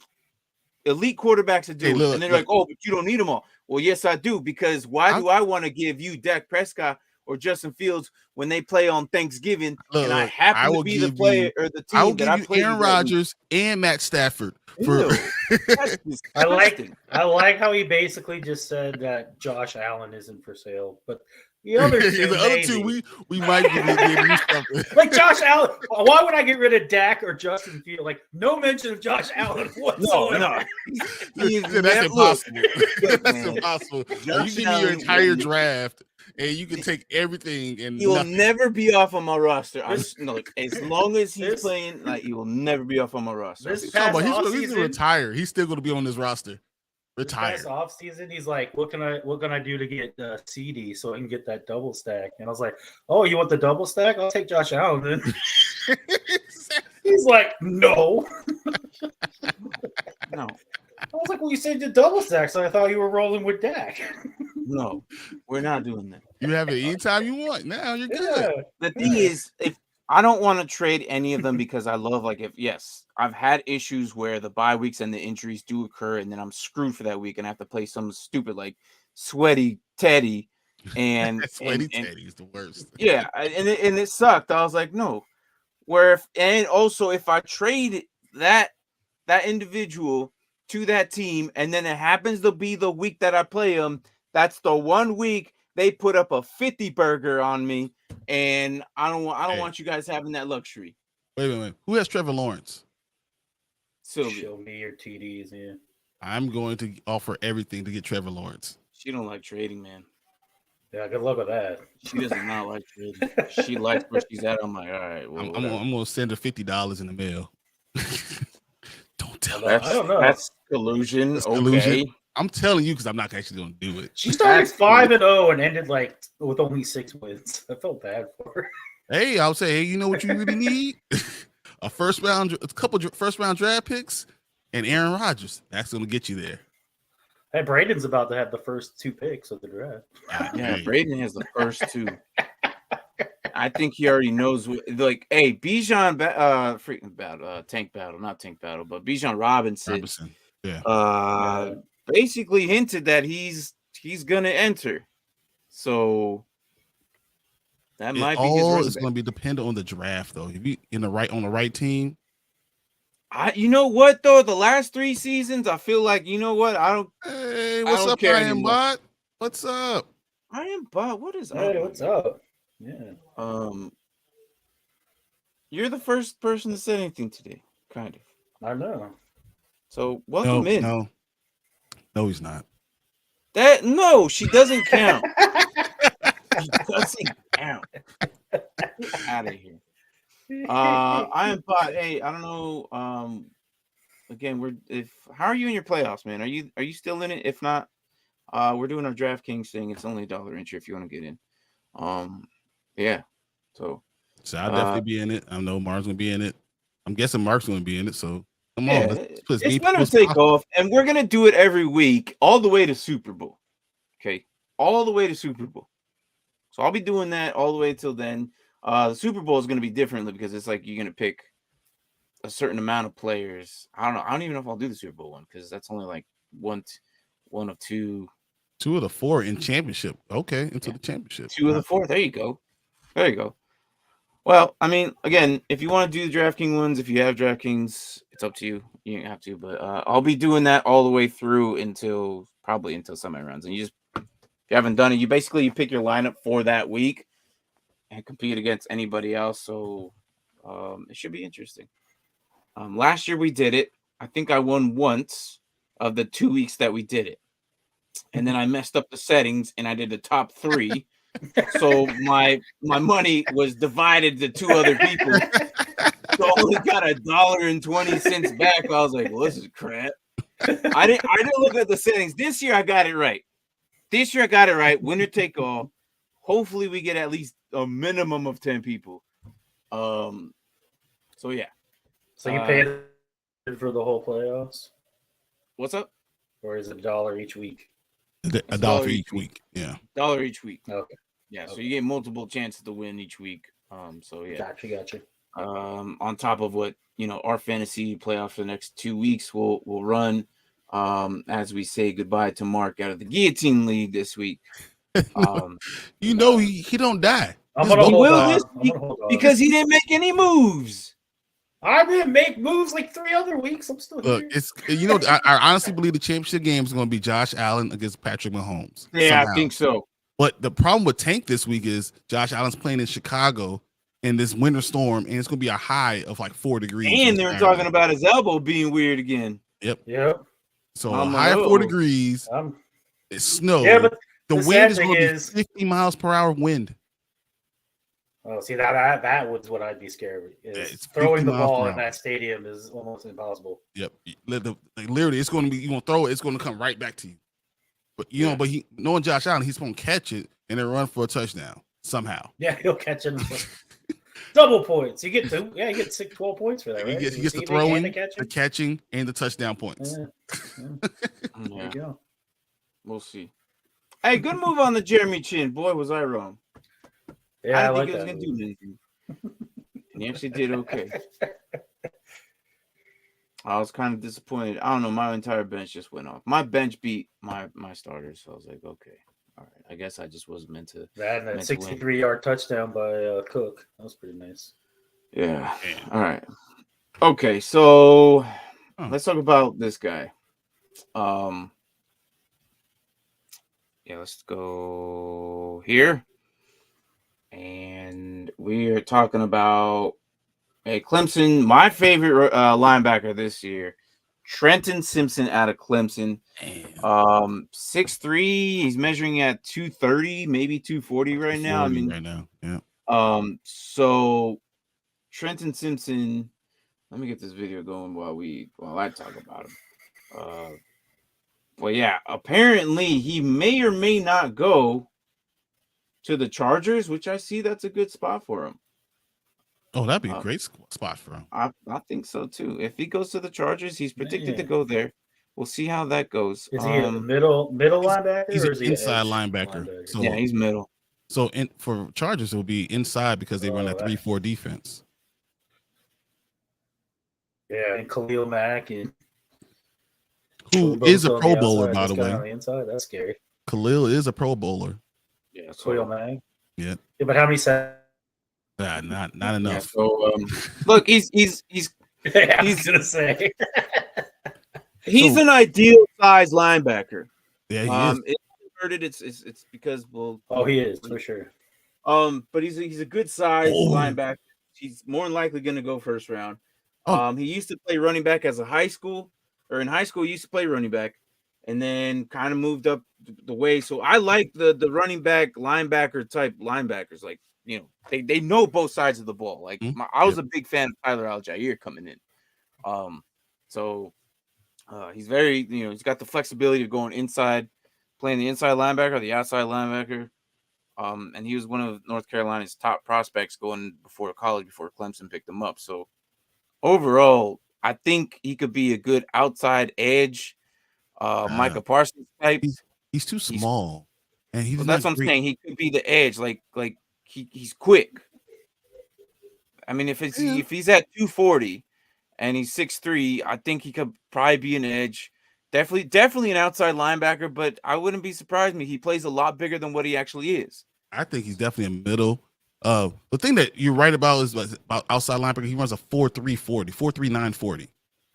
elite quarterbacks to do it. And they're like, oh, but you don't need them all. Well, yes, I do, because why do I want to give you Dak Prescott or Justin Fields when they play on Thanksgiving and I happen to be the player or the team I will that give I you play Aaron Rodgers and Matt Stafford. I like how he basically just said that Josh Allen isn't for sale, but the other two, we might be able to do something. Like Josh Allen. Why would I get rid of Dak or Justin Fields? Like no mention of Josh Allen whatsoever. No. That's impossible. That's impossible. Josh You give me your entire draft, and you can take everything, and he will never be off on my roster. As long as he's playing, like he will never be off on my roster. This past he's going to retire. He's still going to be on this roster. Retire. This off season, he's like, "What can I do to get CD so I can get that double stack?" And I was like, "Oh, you want the double stack? I'll take Josh Allen." Then he's like, "No." No. I was like, "Well, you said the double stack, so I thought you were rolling with Dak." No, we're not doing that. You have it anytime you want. Now you're good. Yeah. The thing is, if I don't want to trade any of them because I love, I've had issues where the bye weeks and the injuries do occur, and then I'm screwed for that week and I have to play some stupid like Sweaty Teddy, and Sweaty Teddy is the worst. Yeah, and it sucked. I was like, no. If I trade that individual to that team, and then it happens to be the week that I play them, that's the one week they put up a 50 burger on me, and I don't want you guys having that luxury. Wait. Who has Trevor Lawrence? Sylvia. Show me your TDs, yeah. I'm going to offer everything to get Trevor Lawrence. She don't like trading, man. Yeah, good luck with that. She does not like trading. She likes where she's at. I'm like, all right. Well, I'm going to send her $50 in the mail. Don't tell her. I don't know. That's collusion. That's okay. collusion. I'm telling you because I'm not actually going to do it. She started 5-0 and ended with only 6 wins. I felt bad for her. Hey, I'll say, you know what you really need? a couple first round draft picks, and Aaron Rodgers. That's going to get you there. Hey, Braden's about to have the first 2 picks of the draft. Yeah, Braden has the first 2. I think he already knows Bijan Tank Battle, not Tank Battle, but Bijan Robinson. Yeah. Basically hinted that he's gonna enter. So that might be his. It's going to be dependent on the draft, though. If you on the right team. You know what though? The last 3 seasons, I feel like I don't. Hey, what's up, Iron Bot? What's up, Iron Bot? What is? Hey, what's up? Yeah. You're the first person to say anything today, kind of. I know. So welcome in. No, he's not. No, she doesn't count. She doesn't count. Get out of here. I am Pot. Hey, I don't know. Again, how are you in your playoffs, man? Are you still in it? If not, we're doing our DraftKings thing. It's only $1 entry if you want to get in. Yeah. So I'll definitely be in it. I know Mark's gonna be in it. I'm guessing Mark's gonna be in it. So Come Yeah, on, let's put as many it's people winner as take possible. off, and we're gonna do it every week, all the way to Super Bowl. Okay, all the way to Super Bowl. So I'll be doing that all the way till then. The Super Bowl is gonna be differently because it's like you're gonna pick a certain amount of players. I don't know. I don't even know if I'll do the Super Bowl one because that's only like one of two. 2 of the 4 in championship. Okay, into the championship. Two of the 4. There you go. There you go. Well, I mean, again, if you want to do the DraftKings ones, if you have DraftKings, it's up to you. You don't have to, but I'll be doing that all the way through until semi rounds. And if you haven't done it, you pick your lineup for that week and compete against anybody else. So it should be interesting. Last year we did it. I think I won once of the 2 weeks that we did it, and then I messed up the settings and I did the top 3. So my money was divided to 2 other people. So I only got $1.20 back. I was like, well, this is crap. I didn't look at the settings. This year I got it right. Winner take all. Hopefully we get at least a minimum of 10 people. So yeah. So you pay for the whole playoffs? What's up? Or is it $1 each week? A dollar for each week. Yeah. $1 each week. Okay. Yeah, so you get multiple chances to win each week. So yeah. Gotcha. On top of what our fantasy playoff for the next 2 weeks will run. As we say goodbye to Mark out of the Guillotine League this week. He don't die. I'm gonna hold on. This week because he didn't make any moves. I didn't make moves like 3 other weeks. I'm still here. Look, I honestly believe the championship game is going to be Josh Allen against Patrick Mahomes. Yeah, somehow. I think so. But the problem with Tank this week is Josh Allen's playing in Chicago in this winter storm, and it's going to be a high of like 4 degrees. And they were talking about his elbow being weird again. Yep. So a high of 4 degrees. It's snow. Yeah, but the wind is going to be 50 miles per hour wind. Oh, see that was what I'd be scared of. Is throwing the ball in that stadium is almost impossible. Yep. Literally, it's going to be, you're going to throw it, it's going to come right back to you. But knowing Josh Allen, he's going to catch it and then run for a touchdown somehow. Yeah, he'll catch it. Double points. You get 12 points for that, right? He gets the throwing, the catching, and the touchdown points. There you go. We'll see. Hey, good move on the Jeremy Chin. Boy, was I wrong. Yeah, I didn't think he was going to do anything. And he actually did okay. I was kind of disappointed. I don't know. My entire bench just went off. My bench beat my starters. So I was like, okay. All right. I guess I just wasn't meant to. That 63-yard touchdown by Cook. That was pretty nice. Yeah. All right. Okay. So let's talk about this guy. Let's go here. And we are talking about Clemson, my favorite linebacker this year, Trenton Simpson out of Clemson. 6'3", he's measuring at 230, maybe 240 right now. Yeah. So Trenton Simpson, let me get this video going while I talk about him. Well, yeah, apparently he may or may not go to the Chargers, which I see that's a good spot for him. Oh, that'd be a great spot for him. I think so too. If he goes to the Chargers, he's predicted to go there. We'll see how that goes. Is he a middle linebacker? He's or is an he inside linebacker. So, yeah, he's middle. So for Chargers, it will be inside because they run that 3-4 defense. Yeah, and Khalil Mack, who is a Pro Bowler, by the way. On the inside, that's scary. Khalil is a Pro Bowler. Yeah, Khalil Mack. Yeah. But how many sacks? Not enough. Yeah, so look, he's I was gonna say he's an ideal size linebacker. Yeah, he is. It's inverted. It's because he is for sure. But he's a good size linebacker. He's more than likely going to go first round. He used to play running back in high school. He used to play running back, and then kind of moved up the way. So I like the running back linebacker type linebackers. Like, they know both sides of the ball. Like I was a big fan of Tyler Algier coming in. So he's very, he's got the flexibility of going inside, playing the inside linebacker, the outside linebacker. And he was one of North Carolina's top prospects going before college, before Clemson picked him up. So overall, I think he could be a good outside edge, Micah Parsons type. He's too small, and he's Well, not that's what I'm great. saying. He could be the edge, like he's quick. I mean, if he's at 240 and he's 6'3", I think he could probably be an edge. Definitely an outside linebacker, but I wouldn't be surprised me. He plays a lot bigger than what he actually is. I think he's definitely a middle. The thing that you're right about is about outside linebacker. He runs a 4.340, 4.39 40.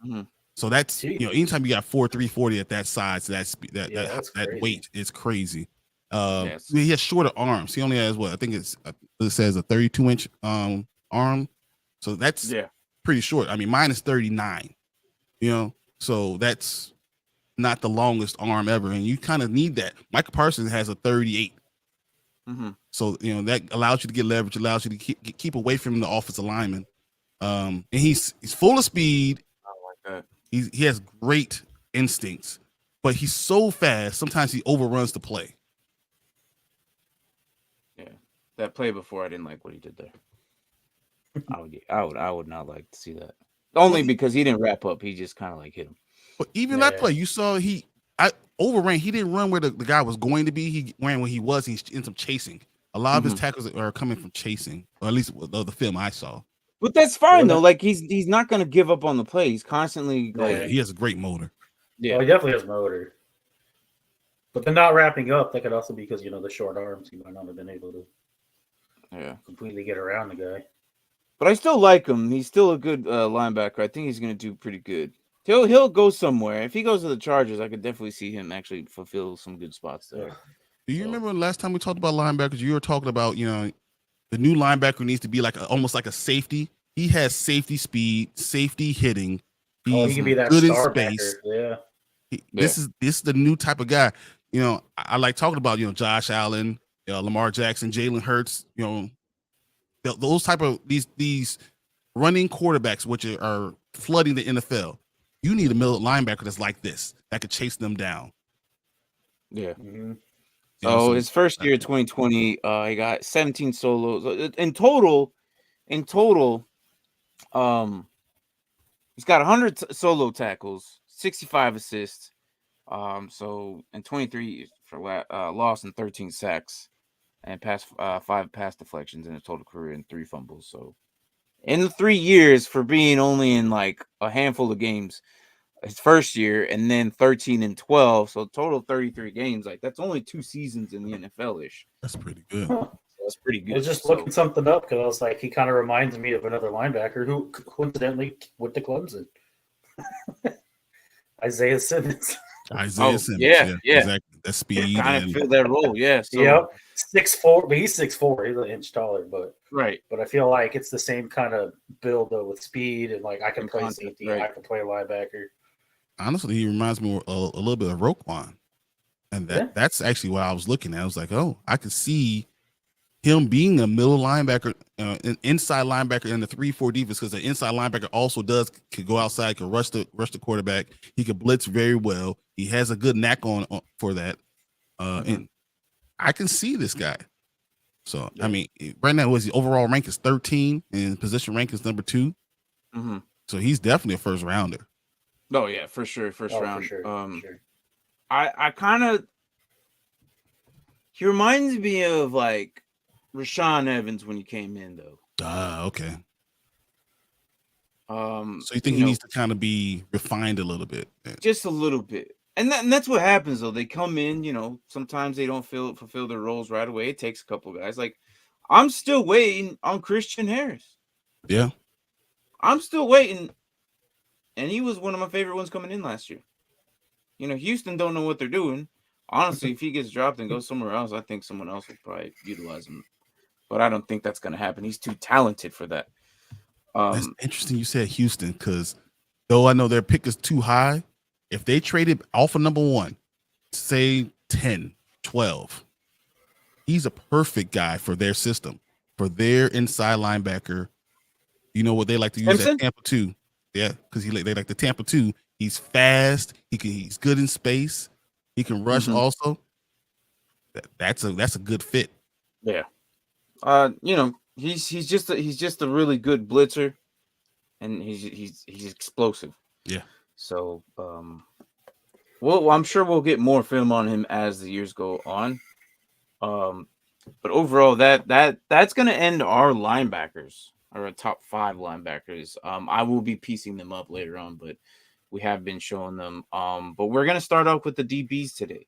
Mm-hmm. So that's anytime you got 4.340 at that size, that weight is crazy. Yes. He has shorter arms. He only has what I think it says a 32-inch arm. So that's pretty short. I mean, mine is 39. So that's not the longest arm ever, and you kind of need that. Micah Parsons has a 38. Mm-hmm. So that allows you to get leverage, allows you to keep away from the offensive lineman. And he's full of speed. I like that. He has great instincts, but he's so fast. Sometimes he overruns the play. Yeah, that play before, I didn't like what he did there. I would not like to see that. Only because he didn't wrap up. He just kind of like hit him. But even that play, you saw I overran. He didn't run where the guy was going to be. He ran where he was. He ends up chasing. A lot of his tackles are coming from chasing, or at least the film I saw. But that's fine though. Like he's not going to give up on the play. He's constantly he has a great motor. Yeah, well, he definitely has motor. But the not wrapping up, that could also be because the short arms. He might not have been able to completely get around the guy. But I still like him. He's still a good linebacker. I think he's going to do pretty good. He'll go somewhere. If he goes to the Chargers, I could definitely see him actually fulfill some good spots there. Do you remember last time we talked about linebackers? You were talking about the new linebacker needs to be almost like a safety. He has safety speed, safety hitting. He can be that good in space. This is the new type of guy. I like talking about Josh Allen, Lamar Jackson, Jalen Hurts. Those type of these running quarterbacks, which are flooding the NFL. You need a middle linebacker that's like this that could chase them down. Yeah. Mm-hmm. So his first year, 2020, he got 17 solos in total. He's got 100 solo tackles, 65 assists. So in 23 for loss and 13 sacks, and 5 pass deflections in his total career and 3 fumbles. So in the 3 years for being only in like a handful of games, his first year, and then 13 and 12, so total 33 games. Like that's only 2 seasons in the NFL-ish. That's pretty good. That's pretty good. I was just looking something up because I was like, he kind of reminds me of another linebacker who coincidentally went to Clemson. Isaiah Simmons. Simmons. Yeah. Exactly. That speed. Kind of feel that role. Yeah. So, yep. 6'4", but he's 6'4". He's an inch taller, but right. But I feel like it's the same kind of build though with speed and like I can play safety, right. I can play linebacker. Honestly, he reminds me a little bit of Roquan, and that's actually what I was looking at. I was like, oh, I could see him being a middle linebacker, an inside linebacker in the 3-4 defense, because the inside linebacker also could go outside, could rush the quarterback. He could blitz very well. He has a good knack on for that, and I can see this guy. So I mean, right now his overall rank is 13, and position rank is number 2. Mm-hmm. So he's definitely a first rounder. Oh yeah, for sure, first round. For sure. I kind of he reminds me of like Rashaan Evans when he came in though. Okay. So you think he needs to kind of be refined a little bit? Just a little bit. And that's what happens though. They come in, sometimes they don't fulfill their roles right away. It takes a couple guys. Like I'm still waiting on Christian Harris. Yeah. I'm still waiting. And he was one of my favorite ones coming in last year. Houston don't know what they're doing. Honestly, if he gets dropped and goes somewhere else, I think someone else will probably utilize him. But I don't think that's going to happen. He's too talented for that. That's interesting you said Houston, because though I know their pick is too high, if they traded off of number 1, say 10, 12, he's a perfect guy for their system, for their inside linebacker. You know what they like to use Simpson? at Tampa 2. Yeah, because they like the Tampa 2. He's fast. He's good in space. He can rush also. That's a good fit. Yeah. He's just a really good blitzer. and he's explosive. Yeah. So, well, I'm sure we'll get more film on him as the years go on. But overall, that's gonna end our linebackers, our top 5 linebackers. I will be piecing them up later on, but we have been showing them. But we're gonna start off with the DBs today.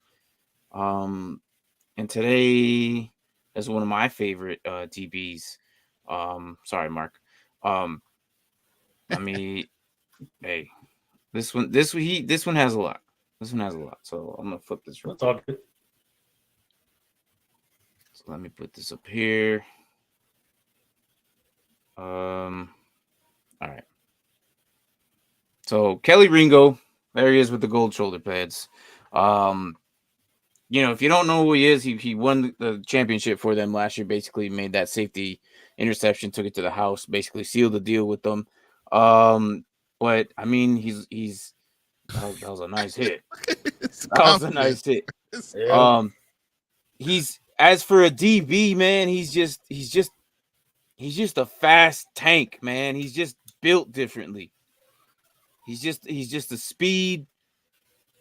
And today is one of my favorite DBs. Sorry, Mark. I mean, hey, this one has a lot. This one has a lot. So I'm gonna flip this real That's all quick. good. So let me put this up here. All right. So Kelee Ringo, there he is with the gold shoulder pads. If you don't know who he is, he won the championship for them last year. Basically, made that safety interception, took it to the house, basically sealed the deal with them. But I mean, that was a nice hit. That was a nice hit. Yeah. He's as for a DB, man, he's just a fast tank, man. He's just built differently. He's just a speed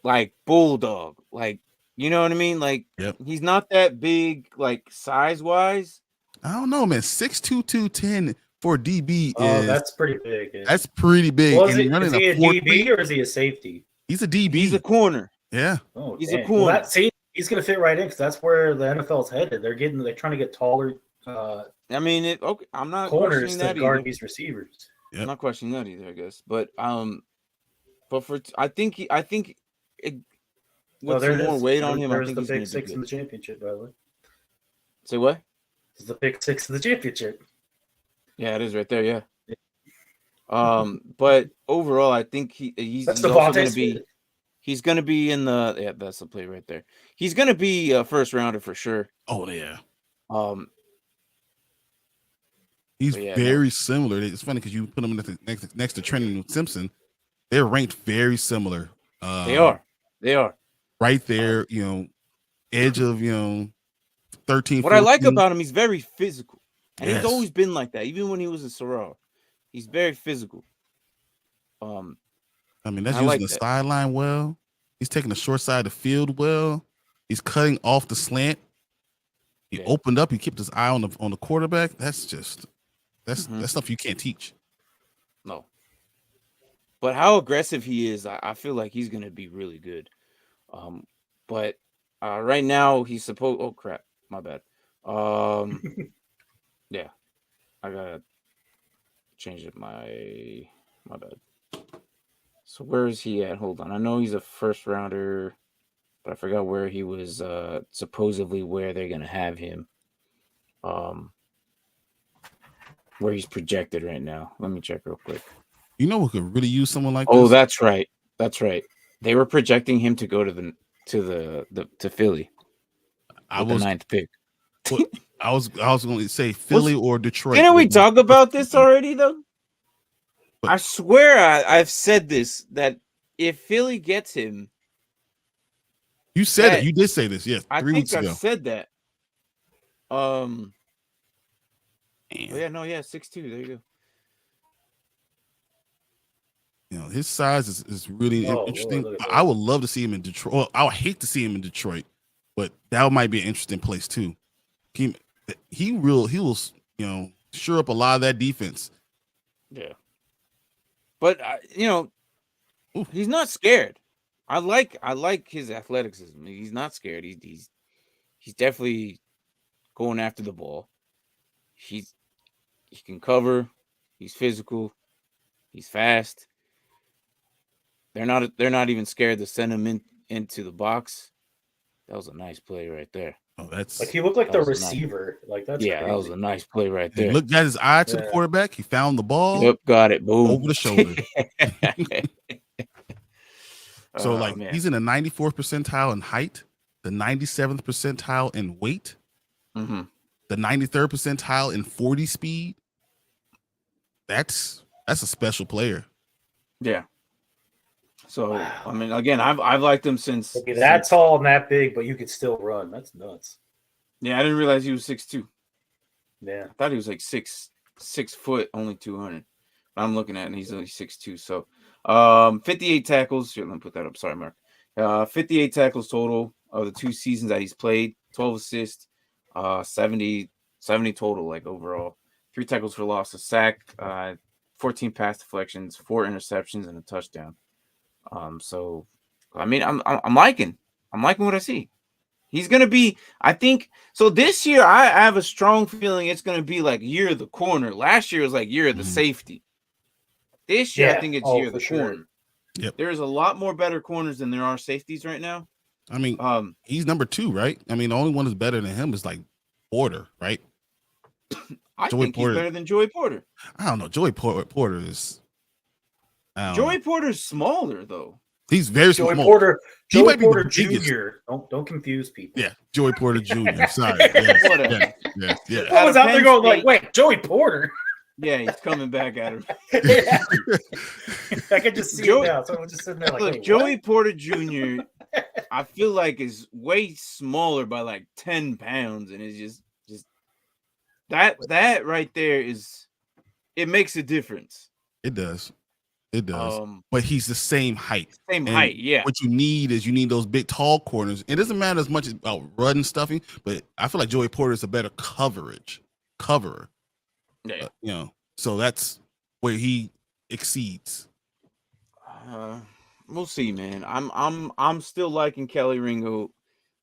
like bulldog, like you know what I mean. Like he's not that big, like size wise. I don't know, man. 6'2", 210 for DB is that's pretty big. Yeah. That's pretty big. Well, and is he a 4.3? DB or is he a safety? He's a DB. He's a corner. Yeah. Oh, he's dang. a corner. Well, he's gonna fit right in because that's where the NFL's headed. They're trying to get taller. I mean, okay, I'm not corners questioning to that guard either. these receivers. I'm not questioning that either, I guess. But I think with some more weight on him, I think the he's pick going to 6 be in good. the championship, by the way. Say what? It's the pick 6 in the championship. Yeah, it is right there. Yeah. But overall, I think he's also going to be. He's going to be in the. Yeah, that's the play right there. He's going to be a first rounder for sure. Oh yeah. He's very similar. It's funny because you put him next to Trenton and Simpson. They're ranked very similar. They are. Right there, edge of 13. What 14. I like about him, he's very physical, and he's always been like that. Even when he was a Sorrel, he's very physical. I mean, that's using the sideline well. He's taking the short side of the field well. He's cutting off the slant. He opened up. He kept his eye on the quarterback. That's stuff you can't teach. No. But how aggressive he is, I feel like he's going to be really good. But right now he's supposed. Oh crap, my bad. Yeah, I gotta change it. My bad. So where is he at? Hold on. I know he's a first rounder, but I forgot where he was. Supposedly where they're gonna have him. Where he's projected right now. Let me check real quick. You know who could really use someone like this? Oh, that's right. That's right. They were projecting him to go to Philly. I was the 9th pick. I was going to say Philly or Detroit. Didn't we talk about this already though? I swear I've said this, that if Philly gets him, you said it. You did say this, yes. 3 weeks ago. I said that. Oh, yeah, no, yeah, 6'2". There you go. His size is really interesting. Lord, I would love to see him in Detroit. Well, I would hate to see him in Detroit, but that might be an interesting place too. He will sure up a lot of that defense. Yeah, but he's not scared. I like his athleticism. He's not scared. He's definitely going after the ball. He can cover. He's physical. He's fast. They're not even scared to send him into the box. That was a nice play right there. Oh, that's like he looked like the receiver. Like that's crazy. That was a nice play right there. He looked at his eye to the quarterback. He found the ball. Yep, got it. Boom. Over the shoulder. So he's in the 94th percentile in height, the 97th percentile in weight, the 93rd percentile in 40 speed. That's a special player. Yeah. So I mean, again, I've liked him since. Okay, that tall and that big, but you could still run. That's nuts. Yeah, I didn't realize he was 6'2". Yeah, I thought he was like 6 foot, only 200. I'm looking at it, and he's only 6'2". So 58 tackles. Here, let me put that up. Sorry, Mark. 58 tackles total of the 2 seasons that he's played, 12 assists, 70 total, like overall. 3 tackles for loss, a sack, 14 pass deflections, 4 interceptions, and a touchdown. So I mean, I'm liking what I see. He's gonna be, I think so. This year, I have a strong feeling it's gonna be like year of the corner. Last year was like year of the safety. This year, I think it's year of the corner. Yep. There's a lot more better corners than there are safeties right now. I mean, he's number 2, right? I mean, the only one that's better than him is like Porter, right? I think he's better than Joey Porter. I don't know. Joey Porter is. Joey Porter's smaller though. He's very Joey small. Joey Porter Jr. Don't confuse people. Yeah, Joey Porter Jr. Sorry. Yeah. I was out there going like, wait, Joey Porter. Yeah, he's coming back at him. I can just see it now. So I'm just sitting there like, look, Joey Porter Jr. I feel like is way smaller by like 10 pounds, and it's just that right there is it makes a difference. It does. But he's the same height. Height, yeah. What you need those big, tall corners. It doesn't matter as much about run stuffing, but I feel like Joey Porter is a better coverer. Yeah. So that's where he exceeds. We'll see, man. I'm still liking Kelee Ringo.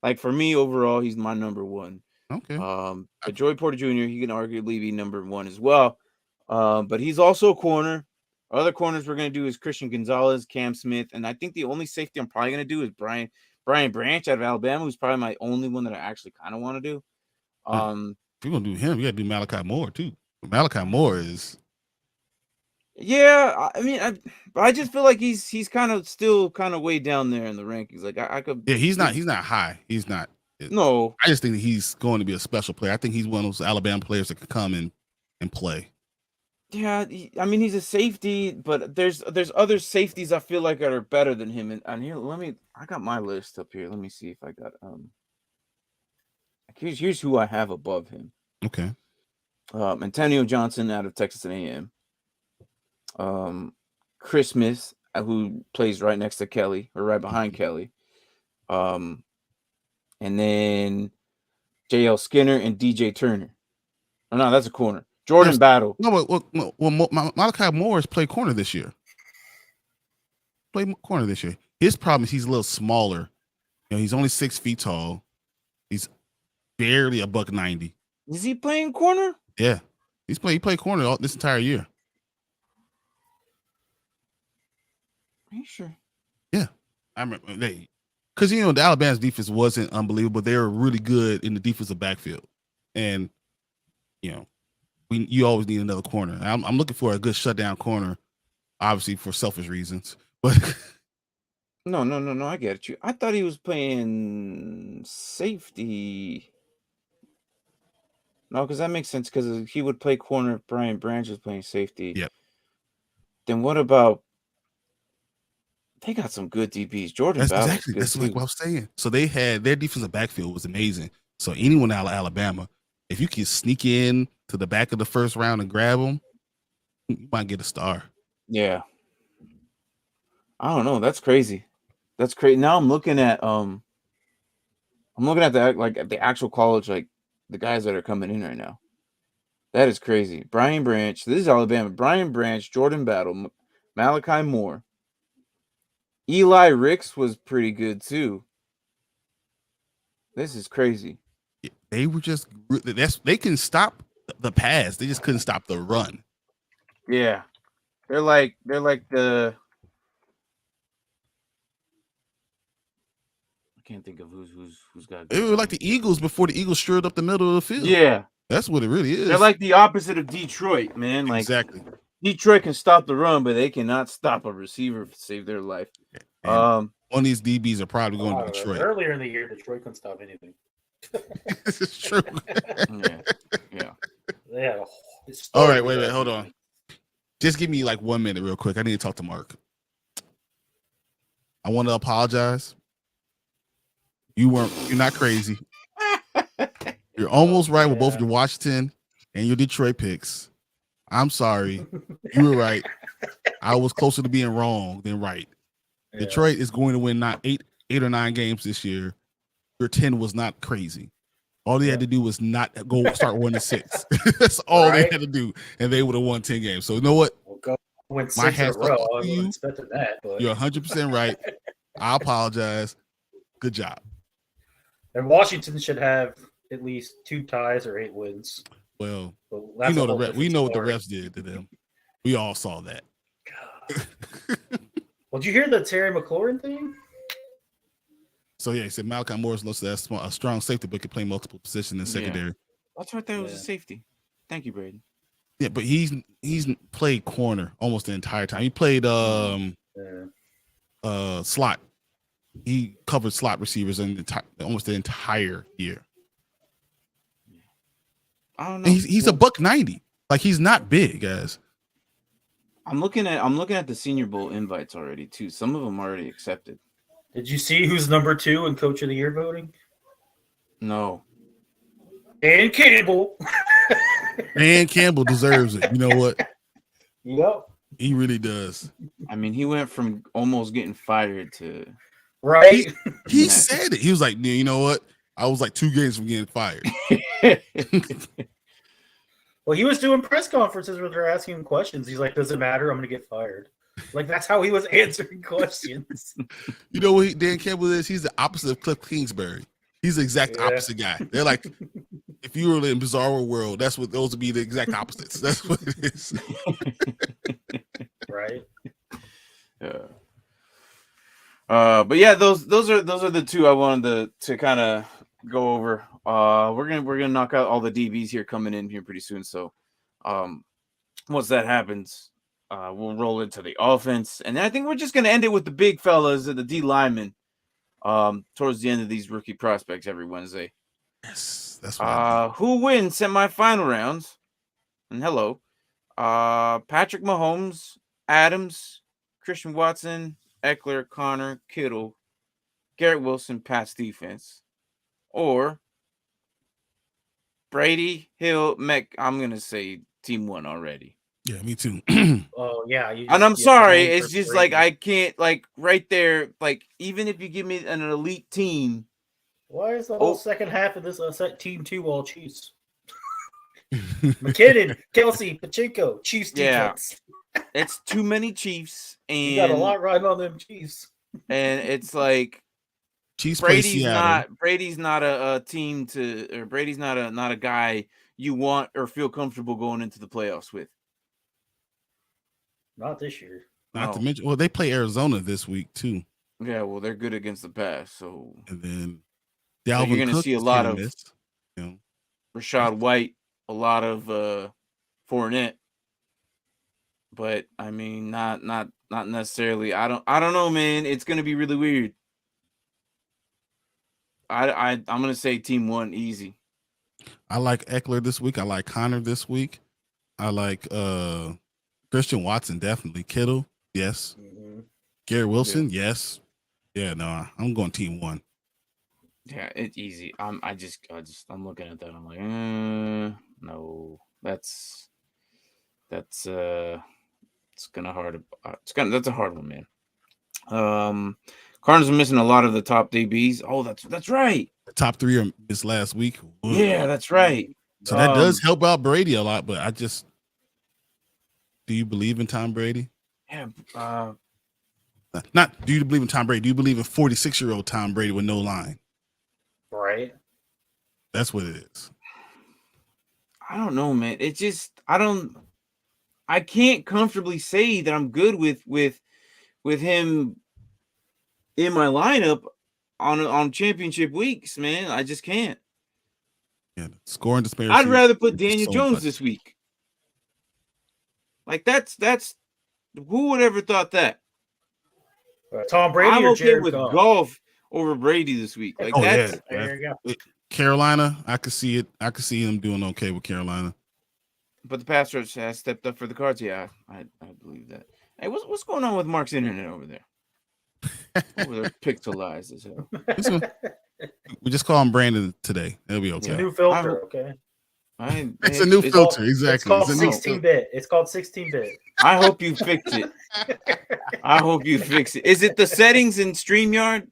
Like for me overall, he's my number 1. Okay. But Joey Porter Jr., he can arguably be number 1 as well. But he's also a corner. Other corners we're going to do is Christian Gonzalez, Cam Smith, and I think the only safety I'm probably going to do is Brian Branch out of Alabama, who's probably my only one that I actually kind of want to do. If you're going to do him, you got to do Malachi Moore too. Malachi Moore is. Yeah, I mean, I just feel like he's kind of still kind of way down there in the rankings. Like I could. Yeah, he's not high. He's not. No, I just think that he's going to be a special player. I think he's one of those Alabama players that can come and play. Yeah, I mean he's a safety, but there's other safeties I feel like that are better than him. And here, I got my list up here. Let me see if I got Here's who I have above him. Okay. Antonio Johnson out of Texas A&M. Chris Smith, who plays right next to Kelee or right behind Kelee. And then J.L. Skinner and DJ Turner. Oh no, that's a corner. Jordan Battle. No, Malachi Moore has played corner this year. His problem is he's a little smaller. He's only 6 feet tall. He's barely $190. Is he playing corner? Yeah, he played corner this entire year. Are you sure? Yeah, I remember because the Alabama's defense wasn't unbelievable. They were really good in the defensive backfield, and you always need another corner. I'm looking for a good shutdown corner, obviously for selfish reasons. But no, I get you. I thought he was playing safety. No, because that makes sense because he would play corner if Brian Branch was playing safety. Yep. Then what about? They got some good DBs. Jordan Battle. That's like what I was saying. So they had their defensive backfield was amazing. So anyone out of Alabama, if you can sneak in to the back of the first round and grab them, you might get a star. Yeah. I don't know. That's crazy. Now I'm looking at the actual college, like the guys that are coming in right now. That is crazy. Brian Branch. This is Alabama. Brian Branch, Jordan Battle, Malachi Moore. Eli Ricks was pretty good too. This is crazy. They were they can stop the pass. They just couldn't stop the run. Yeah. They're like the I can't think of who's got. They were like the Eagles before the Eagles straight up the middle of the field. Yeah. That's what it really is. They're like the opposite of Detroit, man. Like exactly. Detroit can stop the run, but they cannot stop a receiver to save their life. One of these DBs are probably going to Detroit. Earlier in the year, Detroit couldn't stop anything. This is true. Yeah. Yeah. All right, wait, hold on. Just give me like 1 minute real quick. I need to talk to Mark. I want to apologize. You're not crazy. You're almost right with both your Washington and your Detroit picks. I'm sorry. You were right. I was closer to being wrong than right. Yeah. Detroit is going to win not eight or 9 games this year. Your 10 was not crazy. All they had to do was not go start 1-6. That's all they had to do, and they would have won 10 games. So you know what? We'll go win My 6 in a hat's row. off I to wasn't you. expecting that, but You're 100% right. I apologize. Good job. and Washington should have at least 2 ties or 8 wins. Well, But that's we a know whole we different know what the story. refs did to them. We all saw that. Well, did you hear the Terry McLaurin thing? So yeah, he said Malachi Morris looks at a strong safety, but can play multiple positions in secondary. That's right. There was a safety. Thank you, Brady. Yeah, but he's played corner almost the entire time. He played slot. He covered slot receivers in almost the entire year. I don't know. And he's a $190. Like, he's not big, guys. I'm looking at the Senior Bowl invites already too. Some of them already accepted. Did you see who's number 2 in Coach of the Year voting? No. Dan Campbell. Dan Campbell deserves it. You know what? Yep. He really does. I mean, he went from almost getting fired to Right. He said it. He was like, you know what? I was like 2 games from getting fired. Well, he was doing press conferences where they're asking him questions. He's like, "Does it matter? I'm going to get fired." Like, that's how he was answering questions. You know what Dan Campbell is? He's the opposite of Cliff Kingsbury. He's the exact opposite guy. They're like, if you were in Bizarro World, those would be the exact opposites. That's what it is. Right. But yeah, those are the 2 I wanted to kind of go over. We're gonna knock out all the DBs here coming in here pretty soon. So, once that happens, we'll roll into the offense, and then I think we're just gonna end it with the big fellas and the D linemen. Towards the end of these rookie prospects every Wednesday. Yes, that's right. Who wins semifinal rounds? And hello, Patrick Mahomes, Adams, Christian Watson, Eckler, Connor, Kittle, Garrett Wilson, Pat's defense, or Brady, Hill, Mech. I'm gonna say team 1 already. Yeah, me too. Oh yeah, And I'm sorry, it's just like I can't, like, right there, like, even if you give me an elite team. Why is the whole second half of this team 2 all Chiefs? McKinnon, Kelsey, Pacheco, Chiefs defense. It's too many Chiefs, and you got a lot riding on them Chiefs. And it's like Chiefs Brady's not a team or Brady's not a guy you want or feel comfortable going into the playoffs with. Not this year. Not to mention, well, they play Arizona this week too. Yeah, well, they're good against the pass, so. And then you're going to see a lot of you Rashad White, a lot of Fournette, but I mean, not necessarily. I don't know, man. It's going to be really weird. I'm going to say team 1 easy. I like Eckler this week. I like Connor this week. I like Christian Watson, definitely. Kittle, yes. Mm-hmm. Garrett Wilson, yes. Yeah, no, I'm going team 1. Yeah, it's easy. I'm looking at that. I'm like, no, that's it's gonna hard. That's a hard one, man. Cardinals are missing a lot of the top DBs. Oh, that's right. The top 3 are this last week. Ugh. Yeah, that's right. So that does help out Brady a lot, but do you believe in Tom Brady? Yeah. Not do you believe in Tom Brady? Do you believe in 46-year-old Tom Brady with no line? Right. That's what it is. I don't know, man. It's just I can't comfortably say that I'm good with him in my lineup on championship weeks, man. I just can't. Yeah, scoring disparity. I'd rather put Daniel Jones this week. Like that's who would ever thought that? Tom Brady. I'm or okay Jared with Goff? Golf over Brady this week. Like there you go. Carolina, I could see it. I could see them doing okay with Carolina. But the pass rush has stepped up for the Cards. Yeah, I believe that. Hey, what's going on with Mark's internet over there? Over there, pixelized as hell. We just call him Brandon today. It'll be okay. It's a new filter, okay. It's a new filter. Exactly. It's called a new 16-bit. It's called 16-bit. I hope you fix it. I hope you fix it. Is it the settings in StreamYard?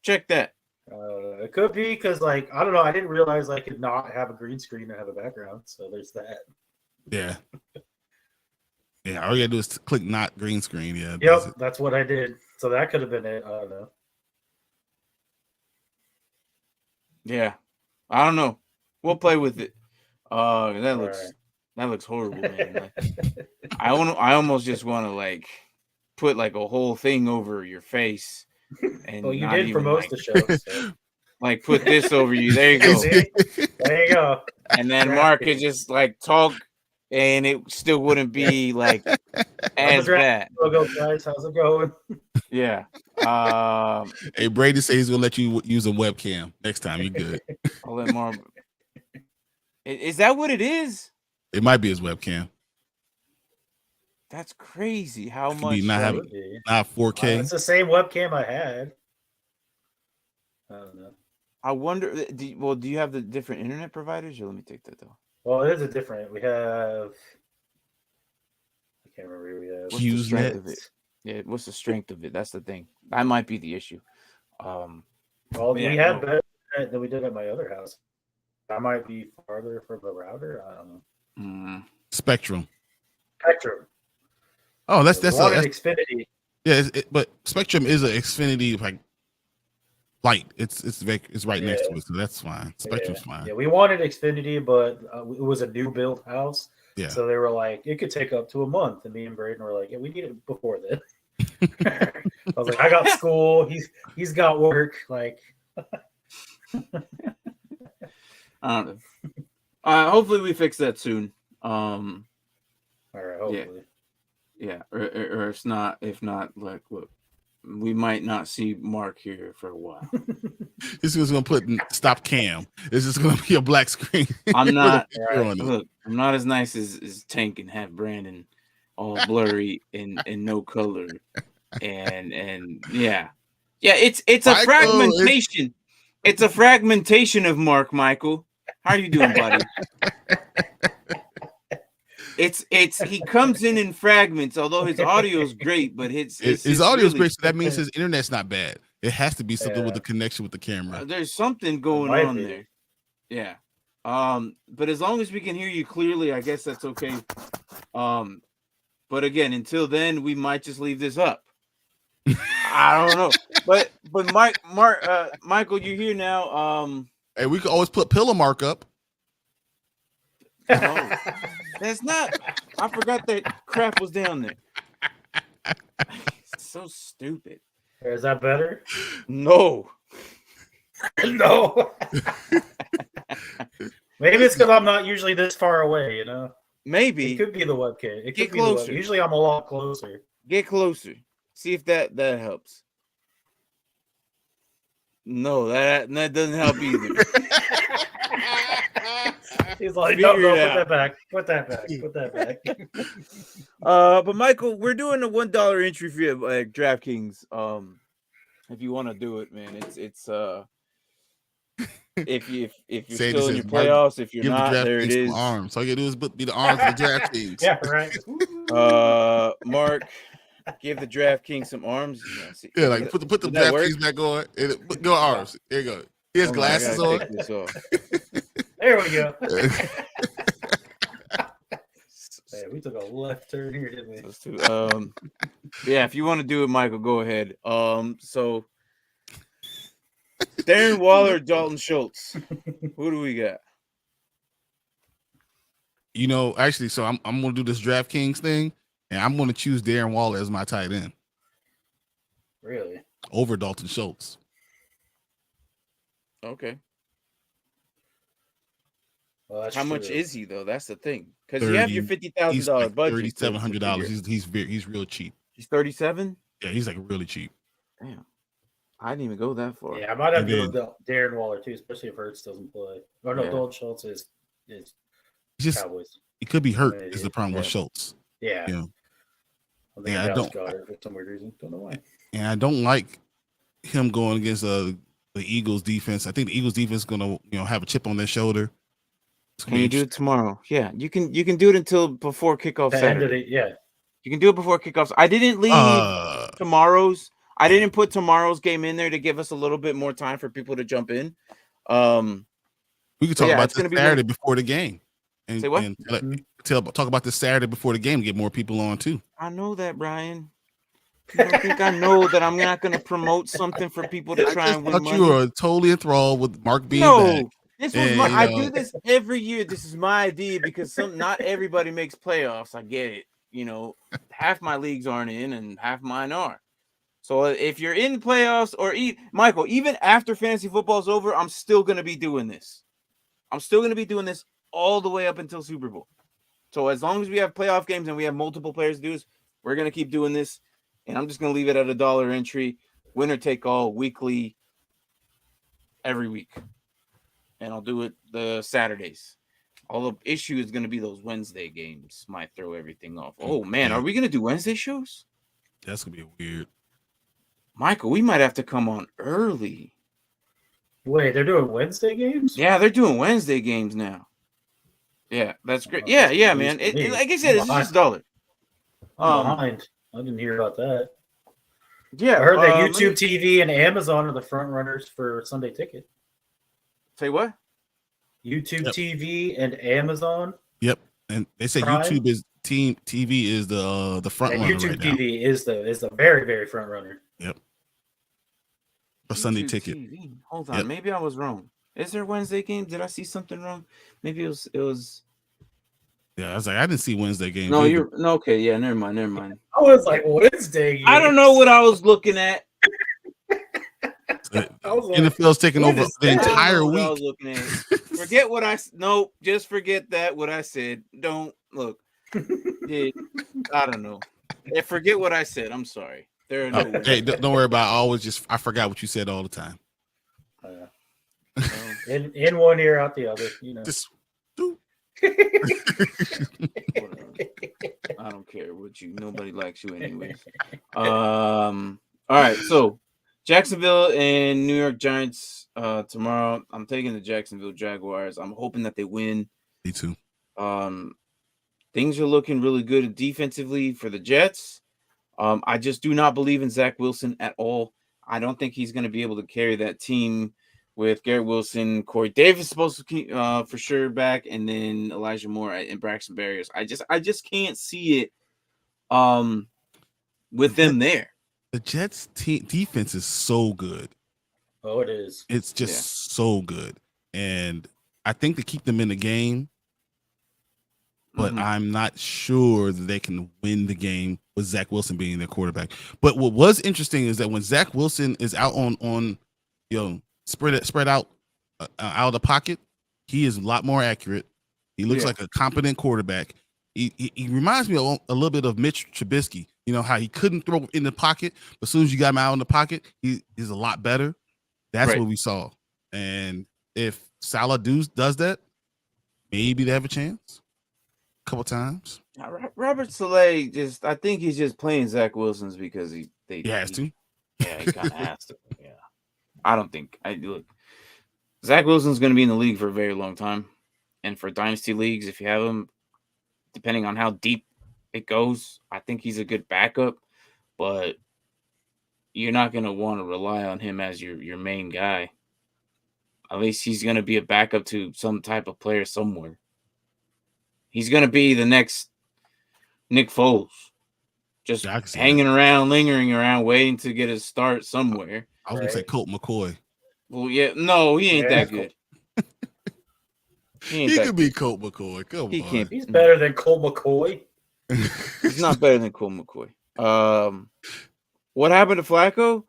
Check that. It could be because, like, I don't know. I didn't realize I could not have a green screen and have a background. So there's that. Yeah. Yeah. All you gotta do is click not green screen. Yeah. Yep. That's what I did. So that could have been it. I don't know. Yeah. I don't know. We'll play with it. That looks horrible, man. Like, I almost just want to like put like a whole thing over your face. And well, you did for most of the show. So. Like put this over you. There you go. There you go. And then Mark could just like talk, and it still wouldn't be like as bad. Logo, guys, how's it going? Yeah. Hey, Brady says he's gonna let you use a webcam next time. You good? I'll let Mark. Is that what it is? It might be his webcam. That's crazy. How much? Not 4K. It's the same webcam I had. I don't know. I wonder. Do you have the different internet providers? Or let me take that though. Well, it is a different. We have. I can't remember. We have. What's the strength of it? Yeah. What's the strength of it? That's the thing. That might be the issue. Well, we have better than we did at my other house. I might be farther from the router. I don't know. Spectrum. Oh, that's Xfinity. Yeah, but Spectrum is an Xfinity like light. It's right next to it, so that's fine. Spectrum's fine. Yeah, we wanted Xfinity, but it was a new built house. Yeah. So they were like, it could take up to a month, and me and Braden were like, yeah, we need it before then. I was like, I got school. He's got work. Like. I don't know. Hopefully we fix that soon. All right. Hopefully. Yeah. Or if not, like, look, we might not see Mark here for a while. This is gonna put stop cam. This is gonna be a black screen. I'm not. Look, I'm not as nice as Tank and have Brandon all blurry and no color, and yeah. It's a fragmentation. It's a fragmentation of Mark Michael. How are you doing, buddy? He comes in fragments, although his audio is great, but his audio is great, so that means his internet's not bad. It has to be something with the connection with the camera. There's something going on there. Yeah. But as long as we can hear you clearly, I guess that's okay. But again, until then, we might just leave this up. I don't know. But Michael, you're here now. Hey, we could always put pillow mark up. No, that's not. I forgot that crap was down there. So stupid. Is that better? No. No. Maybe it's because I'm not usually this far away, you know? Maybe. It could be the webcam. It could Get be closer. Usually I'm a lot closer. Get closer. See if that helps. No, that doesn't help either. He's like, no, put that back. Put that back. But Michael, we're doing a $1 entry fee at DraftKings. If you want to do it, man, it's if you're still in your playoffs, if you're not, there it is. Arms. All you gotta do is be the arms of the DraftKings. Yeah, right. Mark, give the DraftKings some arms. Yeah, like put the DraftKings back on. Go arms. There you go. He has glasses on. There we go. Hey, we took a left turn here, didn't we? Yeah, if you want to do it, Michael, go ahead. So Darren Waller, Dalton Schultz. Who do we got? You know, actually, so I'm gonna do this DraftKings thing, and I'm gonna choose Darren Waller as my tight end. Really? Over Dalton Schultz. Okay. Well, how much is he though? That's the thing. Because you have your $50,000 budget. $3,700. He's real cheap. He's 37. Yeah, he's like really cheap. Damn, I didn't even go that far. Yeah, I might have to go Darren Waller too, especially if Hurts doesn't play. Or no, Dalton Schultz is just Cowboys. He could be hurt. Is the problem with Schultz? Yeah. You know? I don't got it for some weird reason. Don't know why. And I don't like him going against the Eagles defense. I think the Eagles defense is gonna have a chip on their shoulder. Can you do it tomorrow? Yeah, you can do it until before kickoff The end of Saturday. yeah. You can do it before kickoffs. I didn't leave tomorrow's. I yeah. didn't put tomorrow's game in there to give us a little bit more time for people to jump in. We could talk about it's this gonna be Saturday before the game, Say what? and talk about this Saturday before the game to get more people on too. I know that, Brian. You don't think I know that I'm not going to promote something for people to try and win money? You were totally enthralled with Mark being back. This was I do this every year. This is my idea because not everybody makes playoffs. I get it. You know, half my leagues aren't in and half mine are. So if you're in playoffs Michael, even after fantasy football is over, I'm still going to be doing this. I'm still going to be doing this all the way up until Super Bowl. So as long as we have playoff games and we have multiple players to do this, we're going to keep doing this. And I'm just going to leave it at $1 entry, winner take all, weekly, every week. And I'll do it the Saturdays. All the issue is going to be those Wednesday games. Might throw everything off. Oh, man. Are we going to do Wednesday shows? That's going to be weird. Michael, we might have to come on early. Wait, they're doing Wednesday games? Yeah, they're doing Wednesday games now. Yeah, that's great. Yeah, man. Like I said, it's just $1. I'm behind. I didn't hear about that. Yeah, I heard that YouTube TV and Amazon are the front runners for Sunday Ticket. Say what? YouTube TV and Amazon. Yep, and they say Prime? YouTube is TV is the front runner YouTube right TV is the very, very front runner. Yep. For Sunday YouTube Ticket. TV. Hold on, maybe I was wrong. Is there Wednesday games? Did I see something wrong? Maybe it was. Yeah, I was like, I didn't see Wednesday games. No, okay. Yeah, never mind. I was like, Wednesday games? I don't know what I was looking at. NFL's taking over the entire week. I was looking at. Forget what I just forget that what I said. Don't look. I don't know. Forget what I said. I'm sorry. There are no hey, don't worry about it. I forgot what you said all the time. In one ear, out the other. You know. Just I don't care what nobody likes you anyways. All right, so Jacksonville and New York Giants tomorrow. I'm taking the Jacksonville Jaguars. I'm hoping that they win. Me too. Things are looking really good defensively for the Jets. I just do not believe in Zach Wilson at all. I don't think he's going to be able to carry that team with Garrett Wilson, Corey Davis supposed to keep for sure back, and then Elijah Moore and Braxton Berrios. I just can't see it with them there. The Jets defense is so good. Oh, it is. It's just so good. And I think to keep them in the game, but I'm not sure that they can win the game with Zach Wilson being their quarterback. But what was interesting is that when Zach Wilson is out on spread out out of the pocket, he is a lot more accurate. He looks like a competent quarterback. He reminds me a little bit of Mitch Trubisky. You know how he couldn't throw in the pocket, but as soon as you got him out in the pocket, he's a lot better. That's what we saw. And if Salah does that, maybe they have a chance. A couple times. Robert Saleh I think he's just playing Zach Wilson's because he has to. Yeah, he kind of has to. Yeah. I don't think look. Zach Wilson's going to be in the league for a very long time, and for dynasty leagues, if you have him, depending on how deep it goes, I think he's a good backup. But you're not going to want to rely on him as your main guy. At least he's going to be a backup to some type of player somewhere. He's going to be the next Nick Foles, just hanging around, lingering around, waiting to get his start somewhere. I was going to say Colt McCoy. Well, yeah, no, he ain't that good. He could be Colt McCoy. Come on. Can't. He's better than Colt McCoy. He's not better than Colt McCoy. What happened to Flacco?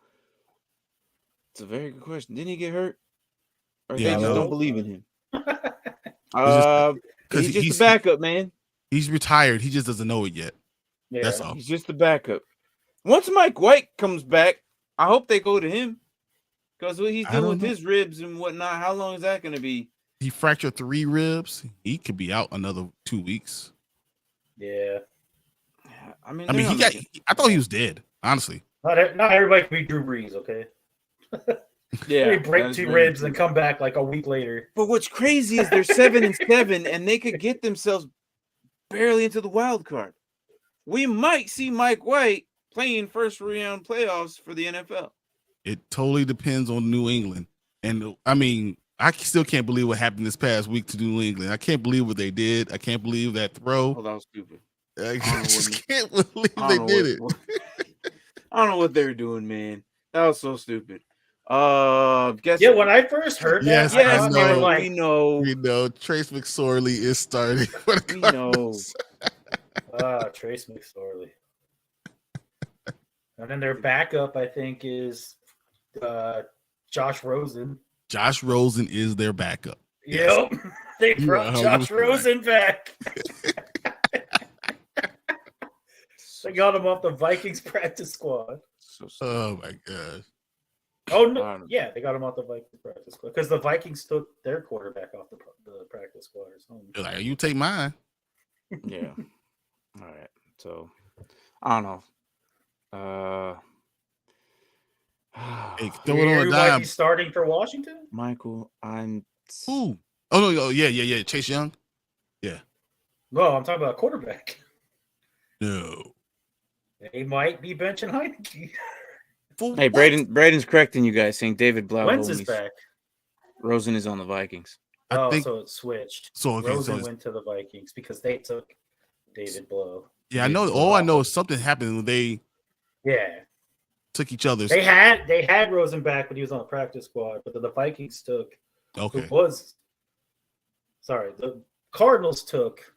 It's a very good question. Didn't he get hurt? Or they just don't believe in him? He's just a backup, man. He's retired. He just doesn't know it yet. Yeah. That's all. He's just a backup. Once Mike White comes back, I hope they go to him. Because what he's doing with his ribs and whatnot, how long is that going to be? He fractured 3 ribs. He could be out another 2 weeks. Yeah. I mean, I thought he was dead, honestly. Not everybody can be Drew Brees, okay? Yeah, They break that's 2 very ribs true. and come back like a week later. But what's crazy is they're 7-7, and they could get themselves barely into the wild card. We might see Mike White playing first round playoffs for the NFL. It totally depends on New England. And I mean, I still can't believe what happened this past week to New England. I can't believe what they did. I can't believe that throw. Oh, that was stupid. I don't know just can't believe they did it. I don't know what they were doing, man. That was so stupid. Guess Yeah, when I first heard that, Yes, I yes, thought they were Michael, like, we know. We know Trace McSorley is starting for the We know. Cardinals. Trace McSorley. And then their backup, I think, is Josh Rosen. Josh Rosen is their backup. Yes. Yep. They You brought are Josh 100% Rosen back. They got him off the Vikings practice squad. So stupid. Oh my gosh. Oh, no. Yeah, they got him off the Vikings practice squad because the Vikings took their quarterback off the practice squad or something. They're like, you take mine. Yeah. All right. So I don't know. Hey, throw it on a Who might dime. be starting for Washington? Michael, I'm. Ooh. Oh no, yeah. Chase Young. Yeah. No, I'm talking about quarterback. No. They might be benching Heineke. Hey, Braden's correcting you guys, saying David Blau. Wentz is back. Rosen is on the Vikings. I think so it switched. so. Okay, Rosen so went to the Vikings because they took David Blow. yeah, I know. All I know is something happened when they took each other's. They had Rosen back when he was on the practice squad, but the Vikings took. Okay. The Cardinals took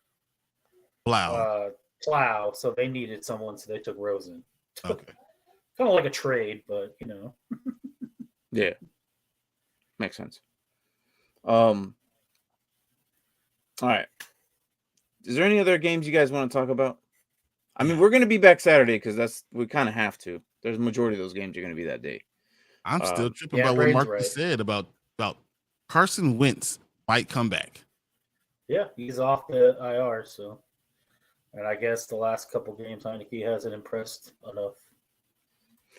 Blau. Plow, so they needed someone, so they took Rosen. Okay. Kind of like a trade, but you know. Yeah. Makes sense. All right. Is there any other games you guys want to talk about? I mean, we're going to be back Saturday because we kind of have to. There's a majority of those games are going to be that day. I'm still tripping about what Marcus said about Carson Wentz might come back. Yeah, he's off the IR, so. And I guess the last couple games, Heineke hasn't impressed enough.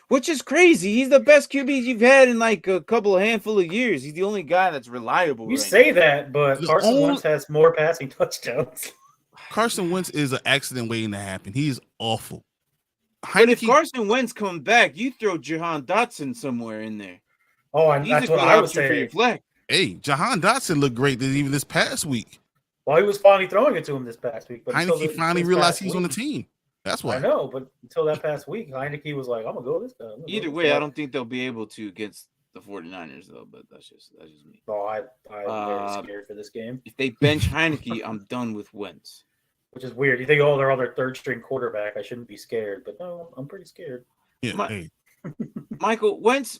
Which is crazy. He's the best QB you've had in like a handful of years. He's the only guy that's reliable. You say that, but Carson Wentz has more passing touchdowns. Carson Wentz is an accident waiting to happen. He's awful. But if Carson Wentz comes back, you throw Jahan Dotson somewhere in there. Oh, and that's what I was saying. For your flex. Hey, Jahan Dotson looked great even this past week. Well, he was finally throwing it to him this past week. But Heineke finally realized he was on the team. That's why. I know, but until that past week, Heineke was like, I'm going to go this guy. Either way, I don't think they'll be able to against the 49ers, though, but that's just me. Oh, I'm very scared for this game. If they bench Heineke, I'm done with Wentz. Which is weird. You think, they're on their third-string quarterback. I shouldn't be scared, but no, I'm pretty scared. Yeah, Michael, Wentz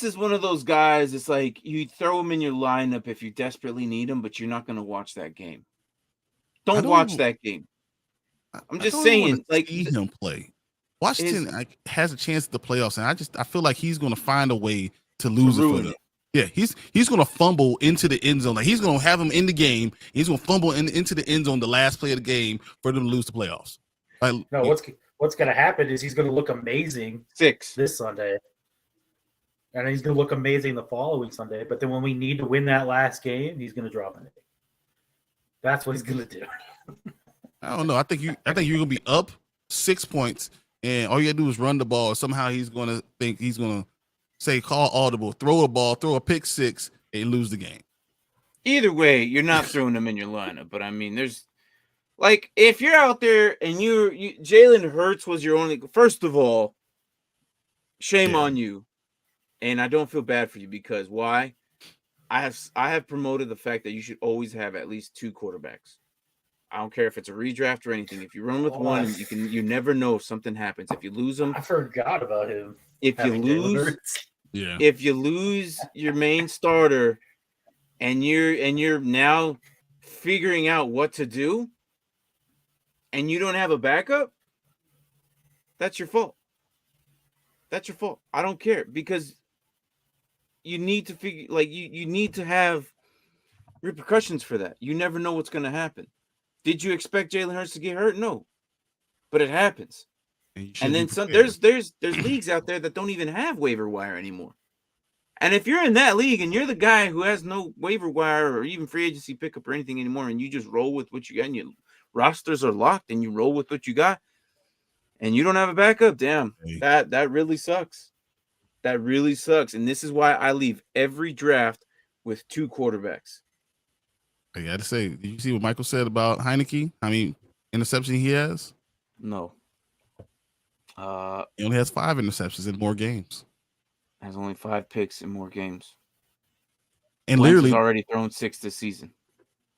is one of those guys. It's like you throw him in your lineup if you desperately need him, but you're not going to watch that game. Don't watch that game. I'm just saying, like, see him play. Washington has a chance at the playoffs, and I feel like he's going to find a way to lose it for them. Yeah, he's going to fumble into the end zone. Like he's going to have him in the game. He's going to fumble into the end zone the last play of the game for them to lose the playoffs. No, what's going to happen is he's going to look amazing this Sunday, and he's going to look amazing the following Sunday. But then when we need to win that last game, he's going to drop it. That's what he's going to do. I don't know. I think you're going to be up 6 points, and all you got to do is run the ball. Somehow he's going to think he's going to say call audible, throw a ball, throw a pick six, and lose the game. Either way, you're not throwing them in your lineup. But I mean, there's like if you're out there and Jalen Hurts was your only. First of all, shame on you, and I don't feel bad for you because why? I have promoted the fact that you should always have at least 2 quarterbacks. I don't care if it's a redraft or anything. If you run with one, you never know if something happens. If you lose them, I forgot about him. If you lose your main starter and you're now figuring out what to do and you don't have a backup, that's your fault. That's your fault. I don't care because you need to figure you need to have repercussions for that. You never know what's going to happen. Did you expect Jalen Hurts to get hurt? No, but it happens. And then some. There's leagues out there that don't even have waiver wire anymore. And if you're in that league and you're the guy who has no waiver wire or even free agency pickup or anything anymore, and you just roll with what you got, and your rosters are locked, and you roll with what you got, and you don't have a backup, damn, that really sucks. That really sucks. And this is why I leave every draft with 2 quarterbacks. I got to say, did you see what Michael said about Heineke? I mean, interception he has? No. He only has 5 interceptions in more games. Has only 5 picks in more games. And Wentz literally has already thrown 6 this season.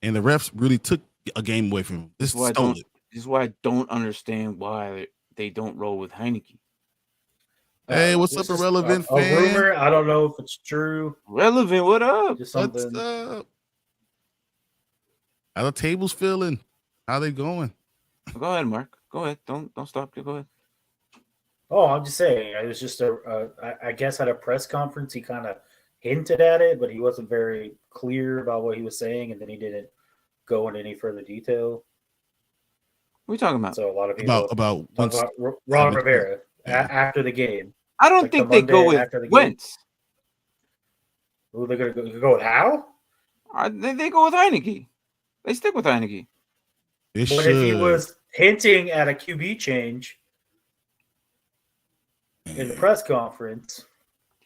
And the refs really took a game away from him. This is why I don't understand why they don't roll with Heineke. Hey, what's up, Irrelevant fan? A rumor. I don't know if it's true. Relevant, what up? Just something. What's up? How the tables feeling? How they going? Go ahead, Mark. Go ahead. Don't stop. Go ahead. Oh, I'm just saying. It was just I guess at a press conference he kind of hinted at it, but he wasn't very clear about what he was saying, and then he didn't go into any further detail. What are you talking about? So a lot of people about Ron Rivera after the game. I don't think they go with Wentz. Who are they going to go with? How? They go with Heineke. They stick with Heineke. But if he was hinting at a QB change in the press conference,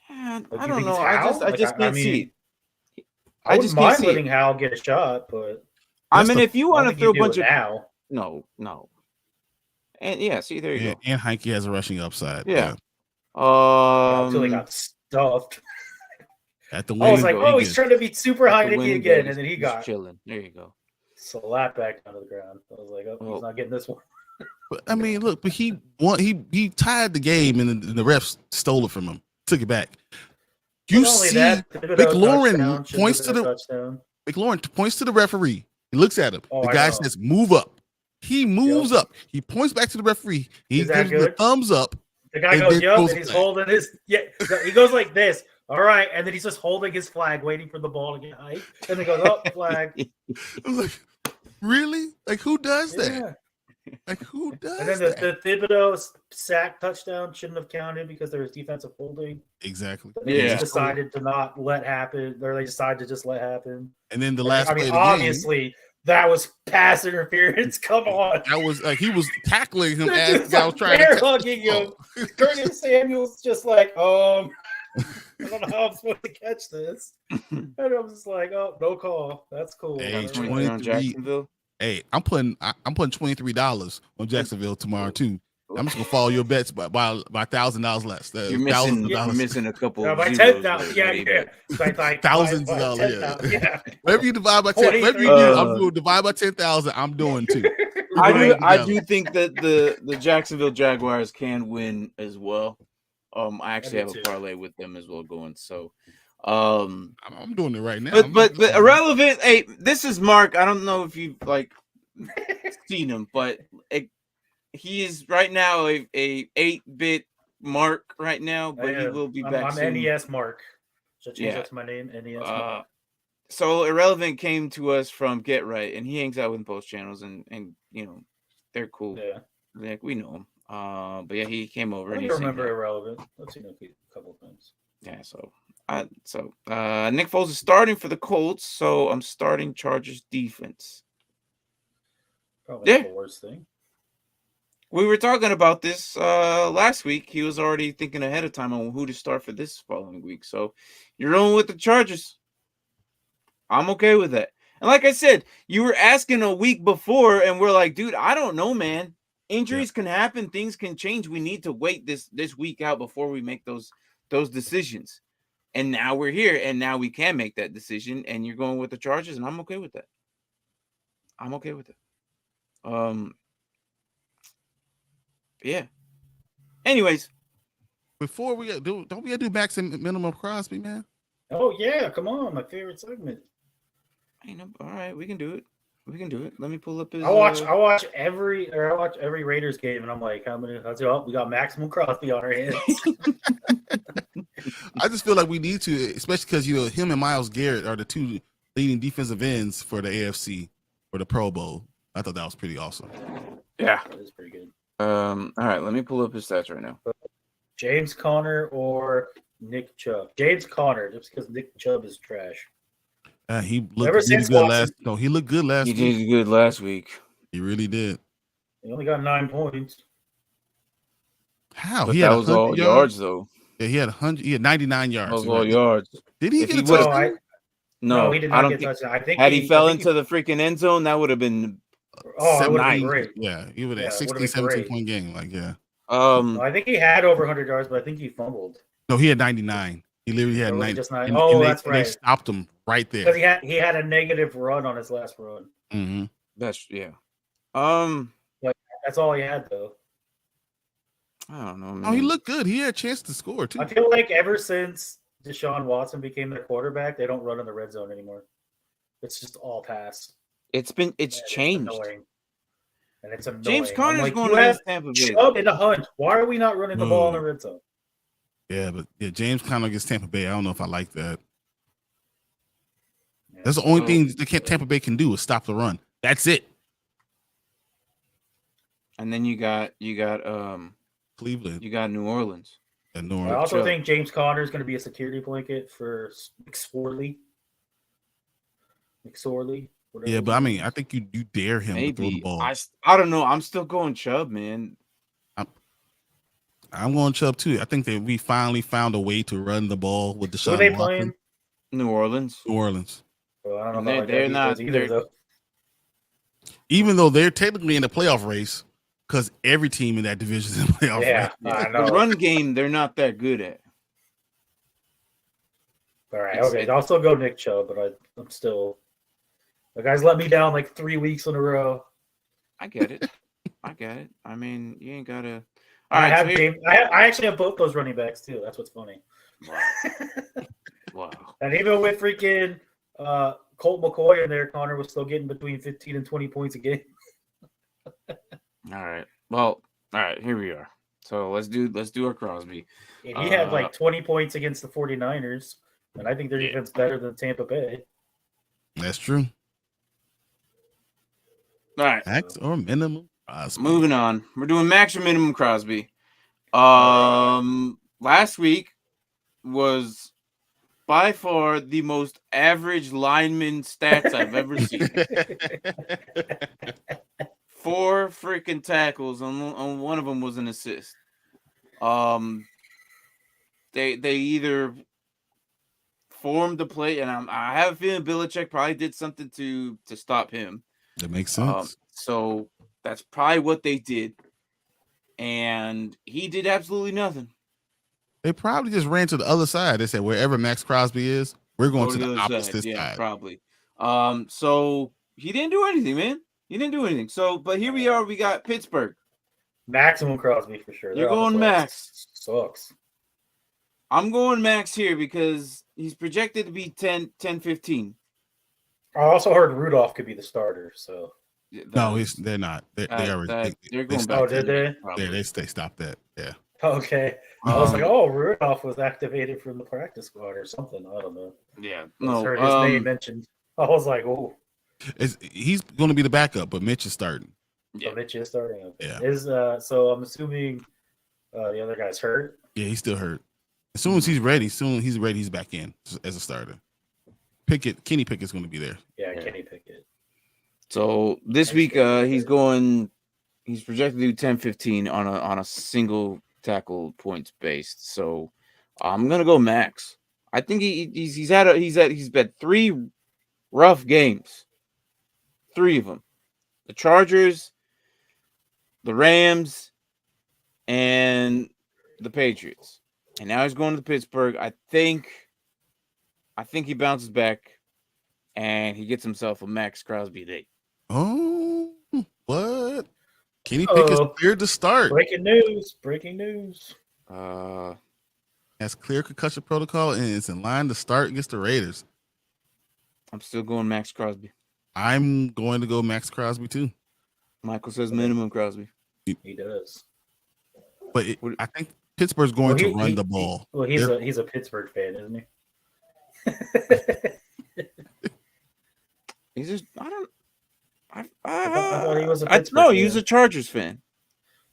I don't know. I just can't see it. I wouldn't mind letting Hal get a shot, but I mean, if you want to throw a bunch of now, no, and yeah, see there you go. And Heineke has a rushing upside. Yeah. Until he got stuffed. At the I was like, oh, he's trying to be super Heineke again, and then he got chilling. There you go. Slapped back down to the ground. I was like, oh, he's not getting this one. But I mean, look, but he tied the game, and the refs stole it from him, took it back. You see, McLaurin points to the referee. He looks at him. The guy says, "Move up." He moves up. He points back to the referee. He gives the thumbs up. The guy goes, "Yup," and he's holding his. Yeah, he goes like this. All right, and then he's just holding his flag, waiting for the ball to get high, and then goes up flag. I was like, really? Like, who does that? Yeah. Like, who does that? And then the Thibodeau sack touchdown shouldn't have counted because there was defensive holding. Exactly. They just decided to not let happen. Or they decided to just let happen. And then the last play of the obviously, game, that was pass interference. Come on. That was like he was tackling him as the guy was trying to hugging him. Curtis Samuel's just like, I don't know how I'm supposed to catch this. And I was just like, oh, no call. That's cool. Hey, Jacksonville. Hey, I'm putting $23 on Jacksonville tomorrow too. I'm just gonna follow your bets by $1,000 less. You're missing a couple. No, by $10,000, yeah. By thousands of dollars, yeah. Whatever you divide by 10, whatever you do, I'm doing divide by 10,000. I'm doing too. I do think that the Jacksonville Jaguars can win as well. I actually have a parlay with them as well going. So, I'm doing it right now. But irrelevant. Hey, this is Mark. I don't know if you've seen him, but he is right now a 8-bit Mark right now. But he will be back. I'm soon. NES Mark. So change that to my name, NES Mark. So Irrelevant came to us from Get Right, and he hangs out with both channels, and they're cool. Yeah, like we know him. But yeah, he came over. I remember Irrelevant. I've seen a couple of things. Yeah, so Nick Foles is starting for the Colts, so I'm starting Chargers defense. Probably not the worst thing. We were talking about this last week. He was already thinking ahead of time on who to start for this following week. So you're rolling with the Chargers. I'm okay with that. And like I said, you were asking a week before, and we're like, dude, I don't know, man. Injuries can happen. Things can change. We need to wait this week out before we make those decisions. And now we're here, and now we can make that decision. And you're going with the Chargers, and I'm okay with that. I'm okay with it. Yeah. Anyways, before we don't we gotta do max and minimum Crosby, man? Oh yeah, come on, my favorite segment. All right, we can do it. Let me pull up his. I watch every Raiders game, and I'm like, how many? We got maximum Crosby on our hands. I just feel like we need to, especially because him and Myles Garrett are the two leading defensive ends for the AFC or the Pro Bowl. I thought that was pretty awesome. Yeah, that is pretty good. All right, let me pull up his stats right now. James Conner or Nick Chubb. James Conner, just because Nick Chubb is trash. He looked Ever really since good Watson, he looked good last He week. did good last week. He really did. he only got 9 points. How? But He that had was 100 all yards. yards, though. Yeah, he had 100. He had 99 That yards. was You're all right. yards. Did he If get he a would've- touchdown? No, he did not I don't get think. touchdown. I think Had he fell I think into the freaking end zone, that would have been. Oh, it would have been nice. great. Yeah, he would have Yeah, it 16, would've been 17 great. point game. Like, yeah. No, I think he had over 100 yards, but I think he fumbled. No, he had 99. He literally had Or was it 90. just 9? And, Oh, and that's and they right. stopped him right there. Because he had a negative run on his last run. Mm-hmm. That's yeah. That's all he had though. I don't know, man. Oh, he looked good. He had a chance to score too. I feel like ever since Deshaun Watson became their quarterback, they don't run in the red zone anymore. It's just all pass. It's And changed. It's annoying. And it's annoying. James I'm Conner's like, going you have against Tampa Bay. Chubb in the hunt. Why are we not running the ball in the red zone? Yeah, but James Conner against Tampa Bay. I don't know if I like that. Yeah. That's the only thing Tampa Bay can do is stop the run. That's it. And then you got Cleveland. You got New Orleans. And New I Orleans. also think James Conner is going to be a security blanket for McSorley. Yeah, but I mean, I think you dare him to throw the Maybe. ball. I don't know. I'm still going Chubb, man. I'm going Chubb too. I think that we finally found a way to run the ball with Deshaun Who are they Watson. playing? New Orleans. New Orleans. Well, I don't And know. About they're that not- defense either, they're- though. Even though they're technically in the playoff race, because every team in that division is in the playoff Yeah, race. I know. The run game, they're not that good at. All right, okay. I'll still go Nick Chubb, but I'm still. The guys let me down like 3 weeks in a row. I get it. I mean, you ain't gotta. I right, have so here- James, I actually have both those running backs too. That's what's funny. Wow. And even with freaking Colt McCoy in there, Connor was still getting between 15 and 20 points a game. All right. Well, all right. Here we are. So let's do our Crosby. And he had like 20 points against the 49ers, and I think their defense better than Tampa Bay. That's true. All right. Max or minimum Crosby. Moving on. We're doing max or minimum Crosby. Last week was by far the most average lineman stats I've ever seen. 4 freaking tackles on one of them was an assist. They either formed the play, and I have a feeling Belichick probably did something to stop him. That makes sense. So that's probably what they did, and he did absolutely nothing. They probably just ran to the other side. They said, wherever Max Crosby is, we're going to the other opposite Yeah, side. probably. So he didn't do anything, man. He didn't do anything. So, but here we are. We got Pittsburgh. Maximum Crosby for sure. You're Their going offense Max. Sucks. I'm going Max here because he's projected to be 10-15. I also heard Rudolph could be the starter. So No, they're not. They're going they back. stopped did that. they? Yeah, they stopped that. Yeah. Okay. I was like, oh, Rudolph was activated from the practice squad or something. I don't know. Yeah. I No. heard his name mentioned. I was like, oh. He's going to be the backup, but Mitch is starting. So Mitch is starting. Okay. Yeah. So I'm assuming the other guy's hurt. Yeah, he's still hurt. As soon as he's ready, he's back in as a starter. Kenny Pickett's going to be there. Yeah, Kenny Pickett. So this week, he's projected to do 10-15 on a single tackle points based. So I'm gonna go Max. I think he's had 3 rough games. 3 of them: the Chargers, the Rams, and the Patriots. And now he's going to Pittsburgh. I think he bounces back and he gets himself a Max Crosby day. Oh, what? Kenny Pickett's cleared to start. Breaking news. Has clear concussion protocol and is in line to start against the Raiders. I'm still going Max Crosby. I'm going to go Max Crosby too. Michael says minimum Crosby. He does. But I think Pittsburgh's going to run the ball. He's a Pittsburgh fan, isn't he? He's just I thought he was a no, Pittsburgh he was fan. a Chargers fan.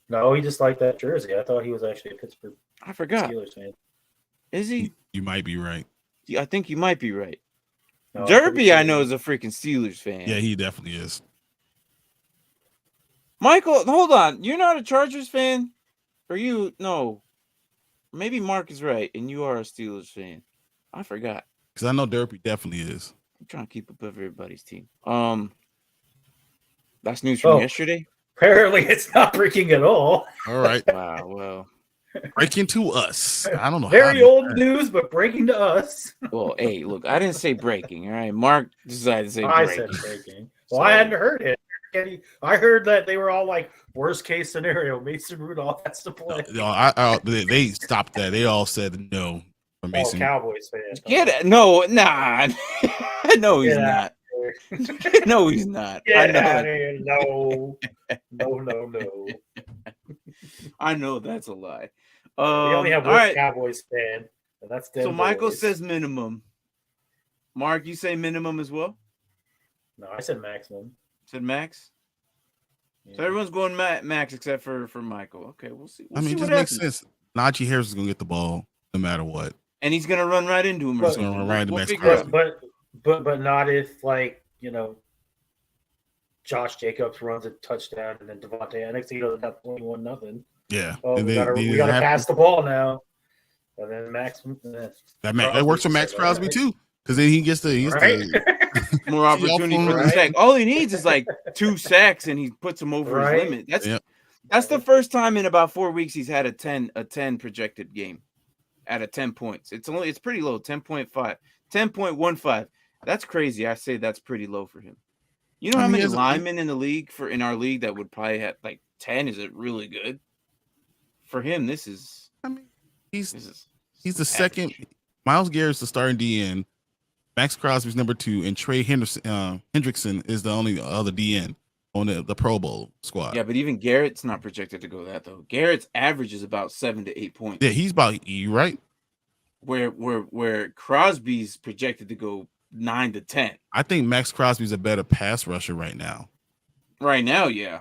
No, he just liked that jersey. I thought he was actually a Pittsburgh I forgot. Steelers fan. Is he? You might be right. I think you might be right. No, I'm pretty Derby, sure I know, is a freaking Steelers fan. Yeah, he definitely is. Michael, hold on. You're not a Chargers fan? Or you? No. Maybe Mark is right, and you are a Steelers fan. I forgot. Because I know Derby definitely is. I'm trying to keep up with everybody's team. That's news from yesterday. Apparently, it's not breaking at all. All right. Wow. Well, breaking to us. I don't know. Very old news, but breaking to us. Well, hey, look, I didn't say breaking. All right, Mark decided to say breaking. I said breaking. Well, I hadn't heard it. I heard that they were all like, worst case scenario, Mason Rudolph has to play. No, they stopped that. They all said no for Mason. Cowboys fans. Get it? No, nah. No, he's not. No, he's not. Get out of here. No. No. I know that's a lie. We only have one right. Cowboys fan, and that's so Michael says minimum. Mark, you say minimum as well? No, I said maximum. Said max? Yeah. So everyone's going max except for Michael. Okay, we'll see. I mean, it just makes sense. Najee Harris is going to get the ball no matter what. And he's going to run right into him. He's going to run right into Max Crosby. But not if, like, Josh Jacobs runs a touchdown and then Devontae. Next thing you know, they got 21-0. Yeah. Oh, we got to pass the ball now. And then Max. That works for Max Crosby too, because then he gets more opportunity for the sack. All he needs is like 2 sacks, and he puts him over his limit. That's the first time in about 4 weeks he's had a 10 projected game at a 10 points. It's pretty low, 10.5, 10.15. That's crazy. I say that's pretty low for him. You know how many linemen in the league in our league that would probably have like 10? Is it really good? For him, this is. I mean, he's the second. Myles Garrett's the starting DN. Max Crosby's number 2, and Trey Hendrickson is the only other DN on the Pro Bowl squad. Yeah, but even Garrett's not projected to go that though. Garrett's average is about 7 to 8 points. Yeah, he's about right. Where Crosby's projected to go 9 to 10. I think Max Crosby's a better pass rusher right now. Right now, yeah.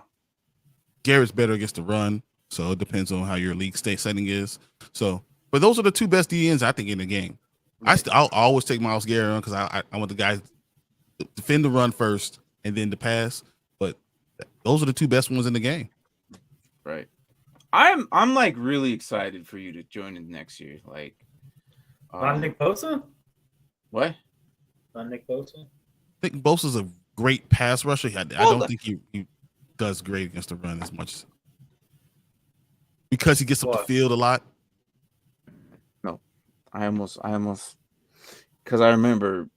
Garrett's better against the run, so it depends on how your league state setting is. So, but those are the 2 best DNs I think in the game. Right. I'll always take Myles Garrett on because I want the guys to defend the run first and then the pass. But those are the 2 best ones in the game. Right. I'm like really excited for you to join in next year. Like, not Nick Bosa? What? Not Nick Bosa? I think Bosa's a great pass rusher. I don't think he does great against the run as much because he gets up the field a lot. No, I almost because I remember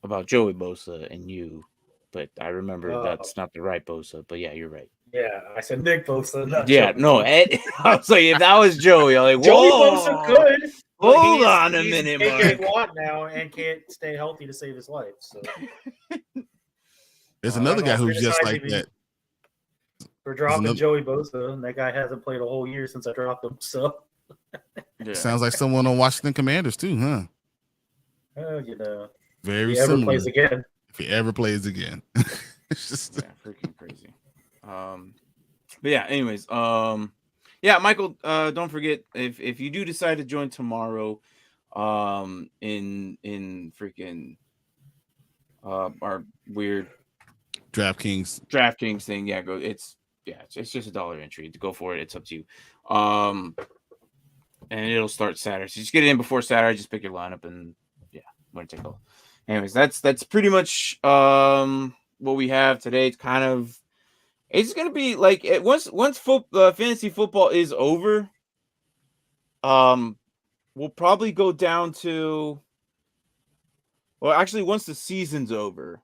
about Joey Bosa and you, but I remember that's not the right Bosa. But yeah, you're right. Yeah, I said Nick Bosa. Not yeah, Joey. No, Ed, I was like, if that was Joey, I'm like, Joey Bosa could. Hold on a minute, Mark. Watt now and can't stay healthy to save his life. So there's another guy who's just like that. For dropping Joey Bosa, and that guy hasn't played a whole year since I dropped him. So sounds like someone on Washington Commanders too, huh? Oh, very similar. Plays again. If he ever plays again, it's just freaking crazy. But yeah, anyways, yeah, Michael, don't forget if you do decide to join tomorrow, in freaking our weird DraftKings thing, yeah, go. It's just $1 entry to go for it. It's up to you. And it'll start Saturday. So just get it in before Saturday. Just pick your lineup and we're gonna take off. Anyways, that's pretty much what we have today. It's gonna be like once fantasy football is over, we'll probably go down to. Well, actually, once the season's over,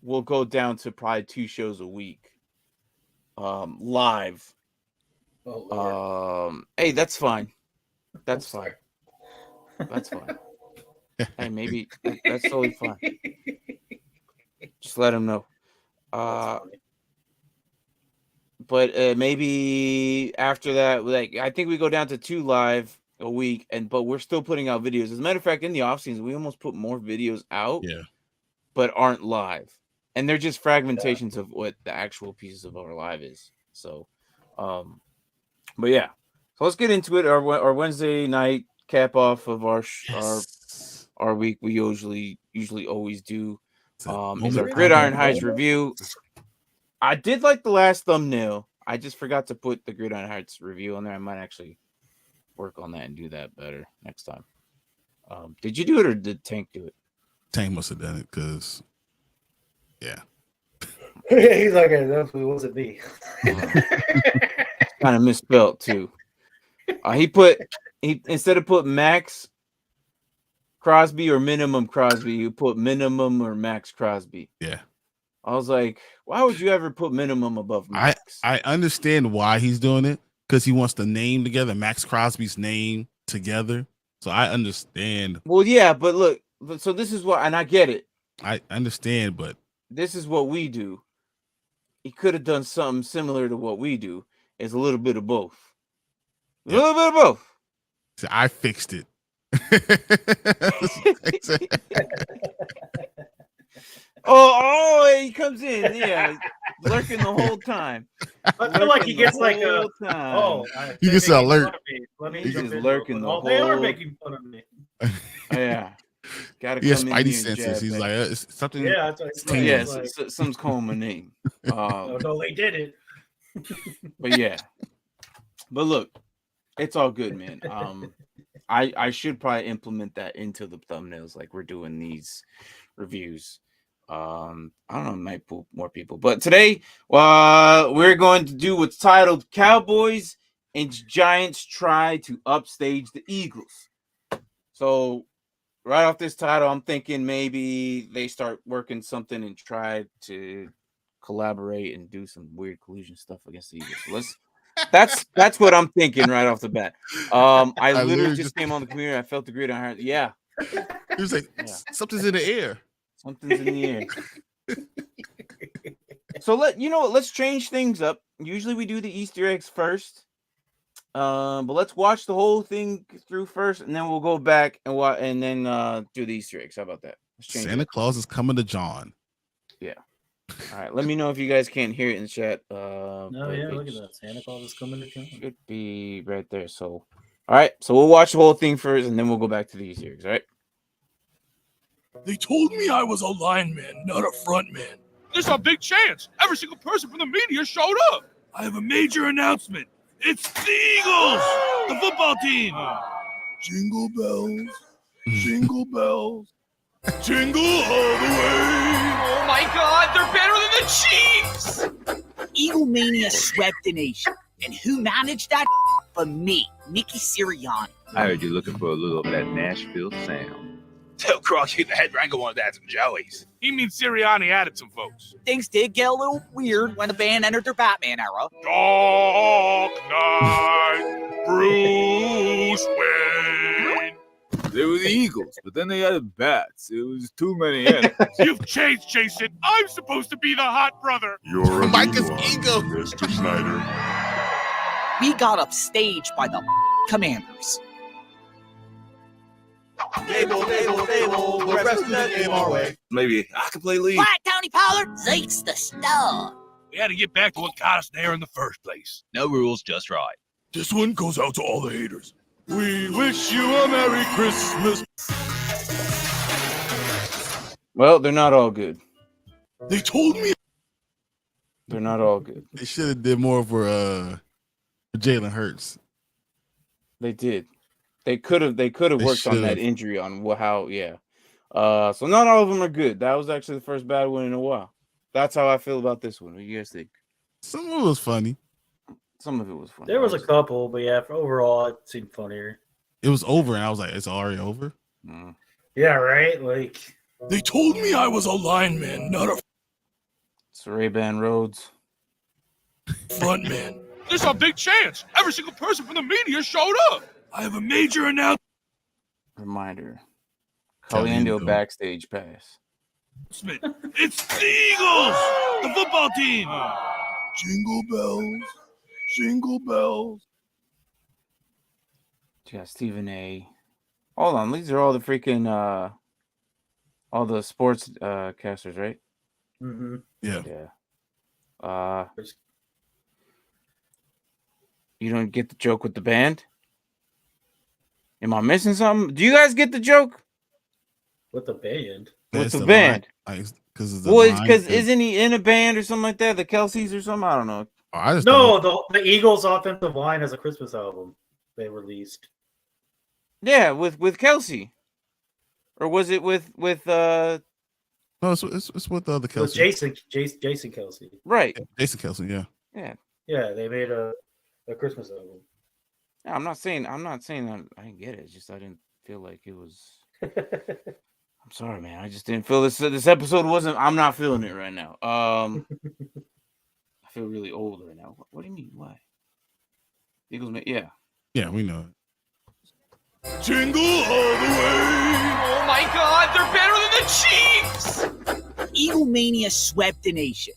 we'll go down to probably 2 shows a week, live. Hey, that's fine. That's fine. That's fine. Hey, maybe that's totally fine. Just let him know. But maybe after that, like I think we go down to 2 live a week, but we're still putting out videos. As a matter of fact, in the off season, we almost put more videos out, but aren't live, and they're just fragmentations of what the actual pieces of our live is. So, but yeah, So let's get into it. Our Wednesday night cap off of our week. We usually always do. It's a Is our moment Gridiron of Heights review. I did like the last thumbnail. I just forgot to put the Gridiron Heights review on there. I might actually work on that and do that better next time. Did you do it or did Tank do it? Tank must have done it because, yeah. He's like, it definitely wasn't me. Kind of misspelled too. He instead of put Max Crosby or minimum Crosby, you put minimum or Max Crosby. Yeah. I was like, why would you ever put minimum above Max? I understand why he's doing it because he wants the name together, Max Crosby's name together. So I understand. Well, yeah, but look, so this is what, and I get it. I understand, but this is what we do. He could have done something similar to what we do. It's a little bit of both. A little bit of both. So I fixed it. Oh, he comes in, yeah, lurking the whole time. I feel like he gets like a he gets an alert. He's just lurking the whole. They are making fun of me. Yeah, gotta. He has spidey senses. He's like something. Yeah, something's calling my name. No, they did it. But yeah, but look, it's all good, man. I should probably implement that into the thumbnails, like we're doing these reviews. I don't know, it might pull more people, but today we're going to do what's titled Cowboys and Giants Try to Upstage the Eagles. So right off this title, I'm thinking maybe they start working something and try to collaborate and do some weird collusion stuff against the Eagles. So that's what I'm thinking right off the bat. I literally just came on the computer. I felt the grid on her. Yeah. He was like, something's in the air. Something's in the air. So let's change things up. Usually we do the Easter eggs first. But let's watch the whole thing through first, and then we'll go back and then do the Easter eggs. How about that? Santa Claus is coming to John. Yeah. All right. Let me know if you guys can't hear it in the chat. Look at that. Santa Claus is coming to John. Should be right there. So, all right. So we'll watch the whole thing first, and then we'll go back to the Easter eggs. All right. They told me I was a lineman, not a frontman. There's a big chance every single person from the media showed up. I have a major announcement. It's the Eagles, the football team. Jingle bells, jingle bells, jingle all the way. Oh my God, they're better than the Chiefs! Eagle Mania swept the nation. And who managed that? But me, Nicky Sirianni. I heard you looking for a little of that Nashville sound. Tell Crocky the head Ringo wanted to add some jellies. He means Sirianni added some folks. Things did get a little weird when the band entered their Batman era. Dark Knight, Bruce Wayne. They were the Eagles, but then they added bats. It was too many animals. You've changed, Jason. I'm supposed to be the hot brother. You're a Mike new is one, ego. Mr. Snyder. We got upstaged by the Commanders. We're resting the game our way. Maybe I could play lead. What, Tony Pollard? Zeke's the star. We had to get back to what got us there in the first place. No rules, just right. This one goes out to all the haters. We wish you a Merry Christmas. Well, they're not all good. They told me. They're not all good. They should have did more for Jalen Hurts. They did. They could have worked on that injury on how. So not all of them are good. That was actually the first bad one in a while. That's how I feel about this one. What do you guys think? Some of it was funny. Some of it was funny. There was a couple, but yeah, overall it seemed funnier. It was over, and I was like, "It's already over." Yeah, right. Like they told me I was a lineman, not a It's Ray-Ban Rhodes. frontman. There's a big chance every single person from the media showed up. I have a major announcement. Reminder. Caliendo. Caliendo backstage pass. It's the Eagles, the football team. Jingle bells, jingle bells. Yeah, Stephen A. Hold on, these are all the freaking all the sports casters, right? mm-hmm. Yeah. Yeah. You don't get the joke with the band? Am I missing something? Do you guys get the joke With the band. with the Line, band? because Well, it's because isn't he in a band or something like that? The Kelseys or something? I don't know. I just No, the Eagles' offensive line has a Christmas album they released. Yeah, with Kelsey, or was it with no, it's with the other It was Kelsey. Jason Kelsey. right? Jason Kelsey, yeah. Yeah, they made a Christmas album. I'm not saying that I didn't get it. It's just I didn't feel like it was. I'm sorry, man. I just didn't feel this episode wasn't. I'm not feeling it right now. I feel really old right now. What do you mean? Why? Eagles, yeah. Yeah, we know it. Jingle all the way. Oh my God, they're better than the Chiefs! Eagle Mania swept the nation.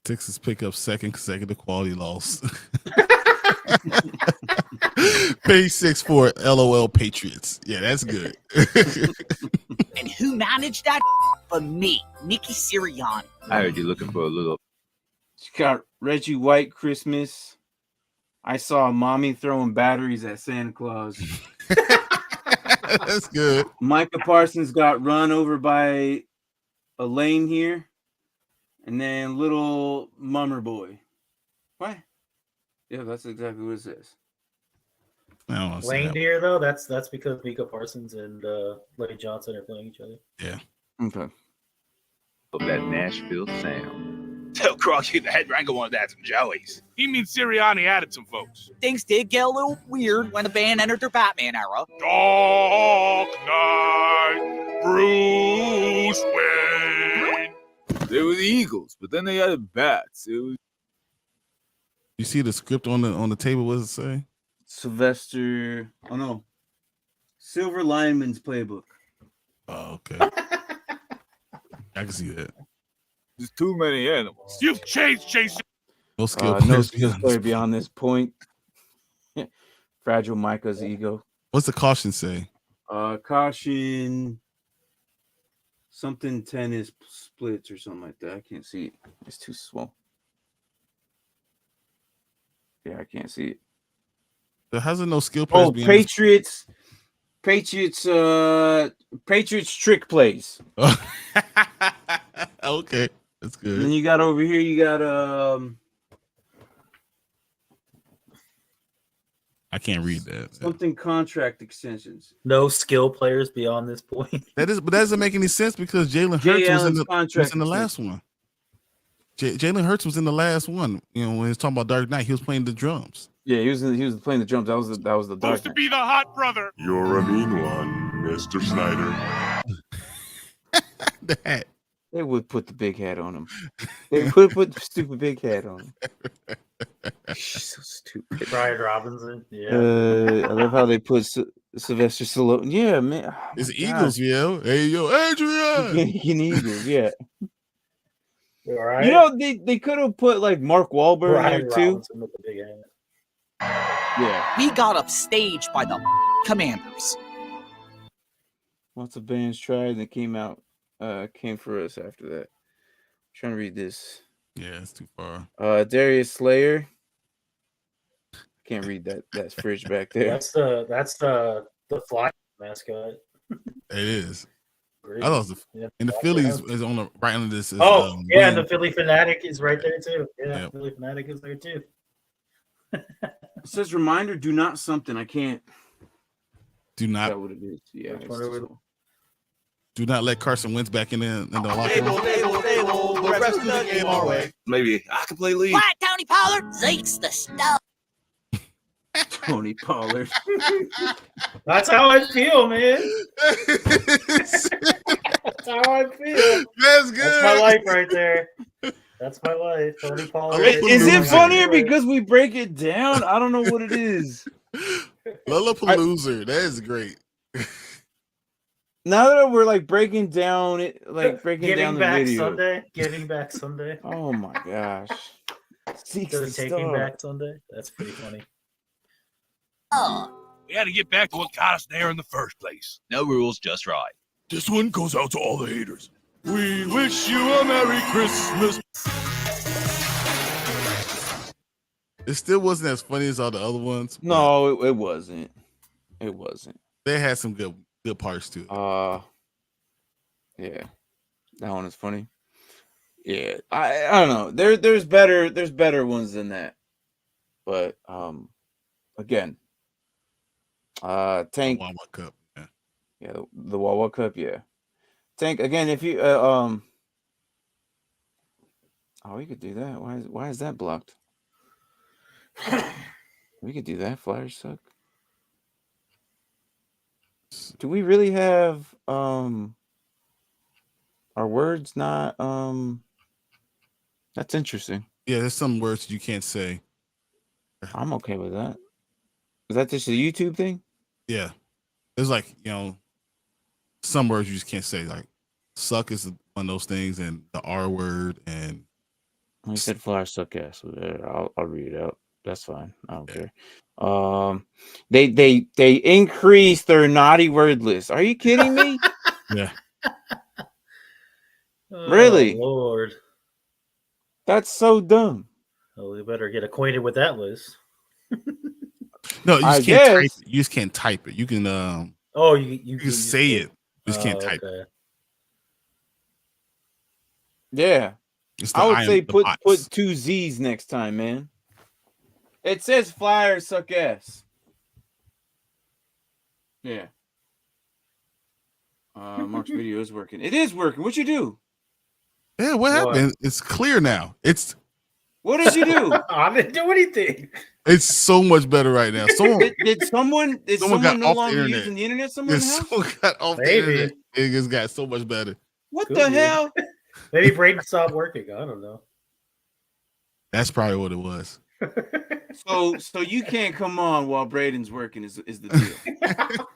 Texas pick up second consecutive quality loss. Page 6 for LOL Patriots. Yeah, that's good. And who managed that? But me, Nicky Sirianni. I heard you looking for a little. She got Reggie White Christmas. I saw mommy throwing batteries at Santa Claus. That's good. Micah Parsons got run over by a lane here. And then little mummer boy. What? Yeah, that's exactly what it says. I don't want to say Lane that. Deer, though, that's because Micah Parsons and Lane Johnson are playing each other. Yeah. Okay. Of that Nashville sound. Tell Crocky the head wrangle wanted to add some jellies. He means Sirianni added some folks. Things did get a little weird when the band entered their Batman era. Dark Knight, Bruce Wayne. They were the Eagles, but then they added bats. It was You see the script on the table, what does it say? Sylvester. Oh no. Silver Lineman's playbook. Oh, okay. I can see that. just too many animals. You've changed, Jason. No skill No players skill beyond player this beyond this point. Fragile Micah's ego. What's the caution say? Caution. Something tennis splits or something like that. I can't see it. It's too small. Yeah, I can't see it. There hasn't no skill players Oh, beyond this- Patriots trick plays. Okay, that's And then good. you got over here, you got I can't read that. something contract extensions. No skill players beyond this point. But that doesn't make any sense because Jalen Jay Hurts was Allen's in contract the last one. Jalen Hurts was in the last one. You know, when he was talking about Dark Knight, he was playing the drums. Yeah, he was playing the drums. That was the dark. Supposed to be the hot brother. You're a mean one, Mr. Snyder. The hat. They would put the big hat on him. They would put the stupid big hat on him. So stupid. Brian Robinson. Yeah. I love how they put Sylvester Stallone. Yeah, man. Oh It's my Eagles, yo. Hey, yo, Adrian. Freaking Eagles, yeah. All right. You know, they could have put like Mark Wahlberg Brian in there too. Robinson with the big hat. Yeah. We got upstaged by the Commanders. Lots of bands tried and came for us after that. Trying to read this. Yeah, it's too far. Darius Slayer. Can't read that fridge back there. That's the fly mascot. It is. Great. I thought Yeah. and the Phillies is on the right under this. Is, Oh, yeah, William- the Philly Fanatic is right there too. Yeah, Yep. Philly Fanatic is there too. It says reminder, do not something. I can't. do Is not that what it is? Yeah. Which it's one are we- just- do not let Carson Wentz back in the locker Table, room. table, table. The rest of the game our way. Maybe I could play lead. What, Tony Pollard? Zeke's the stuff. Tony Pollard. That's how I feel, man. That's how I feel. That's That's my life right there. That's my life. Tony Pollard. Is it funnier because we break it down? I don't know what it is. Lollapalooza. That is great. Now that we're like breaking down it, like breaking Giving down the back video. Sunday? Giving back Sunday? Oh my gosh. Instead of taking back Sunday? That's pretty funny. We had to get back to what got us there in the first place. No rules, just right. This one goes out to all the haters. We wish you a Merry Christmas. It still wasn't as funny as all the other ones. No, it wasn't. It wasn't. They had some good parts too. Yeah, that one is funny. Yeah, I don't know. There's better ones than that. But again, Tank. Wawa Cup. Yeah, the Wawa Cup. Yeah, Tank. Again, if you oh, we could do that. Why is that blocked? We could do that. Flyers suck. Do we really have our words not that's interesting. Yeah, there's some words you can't say. I'm okay with that. Is that just a YouTube thing? Yeah. There's like, some words you just can't say. Like suck is one of those things, and the R word, and I said Flyers suck ass. So I'll read it out. That's fine. I don't care. They increased their naughty word list. Are you kidding me? Yeah. Really? Oh, Lord. That's so dumb. Oh, we better get acquainted with that list. No, you I just can't type guess. it. You just can't type it. You can You can say it. You just can't type it. okay. Yeah. It's the I would iron- say the put bots. 2 Z's next time, man. It says Flyers suck ass. Yeah. Mark's video is working. It is working. What'd you do? Yeah, what happened? It's clear now. What did you do? I didn't do anything. It's so much better right now. Did someone got no off the longer internet. using the internet somewhere in the house? Someone got off the Maybe. internet. It just got so much better. What Could the be. hell? Maybe Braden stopped working. I don't know. That's probably what it was. So you can't come on while Braden's working is the deal.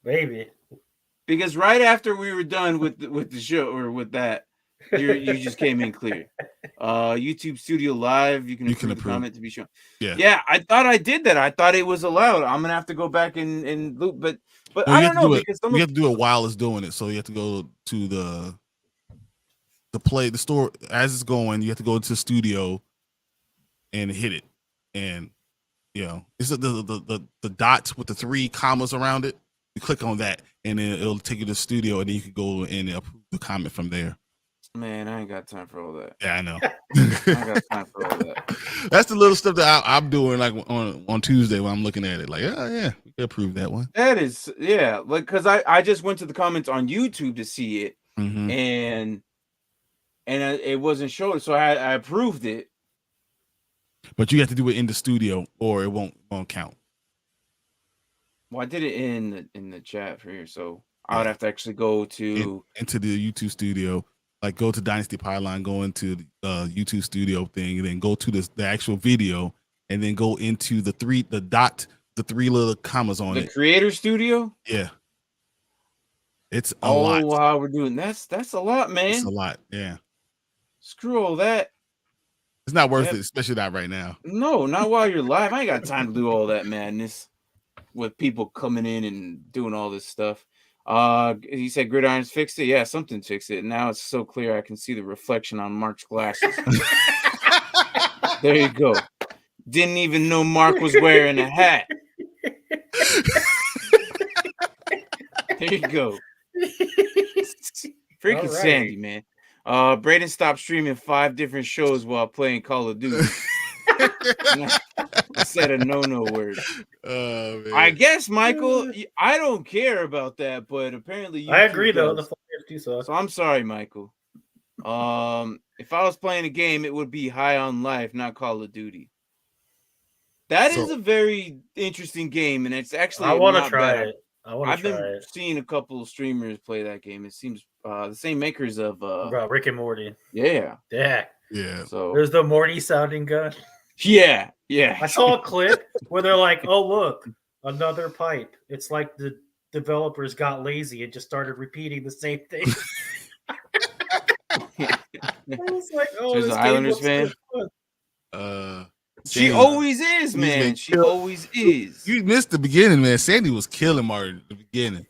Maybe. Because right after we were done with the show or with that, you just came in clear. YouTube Studio Live, you can approve the comment to be shown. Yeah, I thought I did that. I thought it was allowed. I'm gonna have to go back and loop, but No, I don't know because you have to do it while it's doing it. So you have to go to the store as it's going. You have to go to the studio and hit it, and it's the dots with the 3 commas around it. You click on that, and then it'll take you to the studio, and then you can go and approve the comment from there. Man, I ain't got time for all that. Yeah, I know. I got time for all that. That's the little stuff that I'm doing, like on Tuesday when I'm looking at it. Like, yeah, we can approve that one. That is, like because I just went to the comments on YouTube to see it, Mm-hmm. and it wasn't showing, so I approved it. But you have to do it in the studio, or it won't count. Well, I did it in the chat for here, so I would have to actually go to into the YouTube studio, like go to Dynasty Pylon, go into the YouTube studio thing, and then go to the actual video, and then go into the 3 little commas on the it. Creator Studio. Yeah, it's a lot. Oh wow, we're doing that's a lot, man. It's a lot. Yeah, screw all that. It's not worth it, especially not right now. No, not while you're live. I ain't got time to do all that madness with people coming in and doing all this stuff. He said Gridiron's fixed it. Yeah, something fixed it. Now it's so clear I can see the reflection on Mark's glasses. There you go. Didn't even know Mark was wearing a hat. There you go. Freaking All right. Sandy, man. Braden stopped streaming 5 different shows while playing Call of Duty. I said a no word. I guess, Michael, I don't care about that, but apparently you I agree, does. though. The Flyers do suck. So I'm sorry, Michael. If I was playing a game, it would be High on Life, not Call of Duty. That is a very interesting game, and it's actually I want to not try bad. it. I've been seeing a couple of streamers play that game. It seems the same makers of about Rick and Morty. Yeah. So there's the Morty sounding gun. Yeah. I saw a clip where they're like, "Oh, look, another pipe." It's like the developers got lazy and just started repeating the same thing. I was like, "Oh, She's this an game Islanders looks fan. so fun." She always is, man. She always is. You missed the beginning, man. Sandy was killing Martin at the beginning.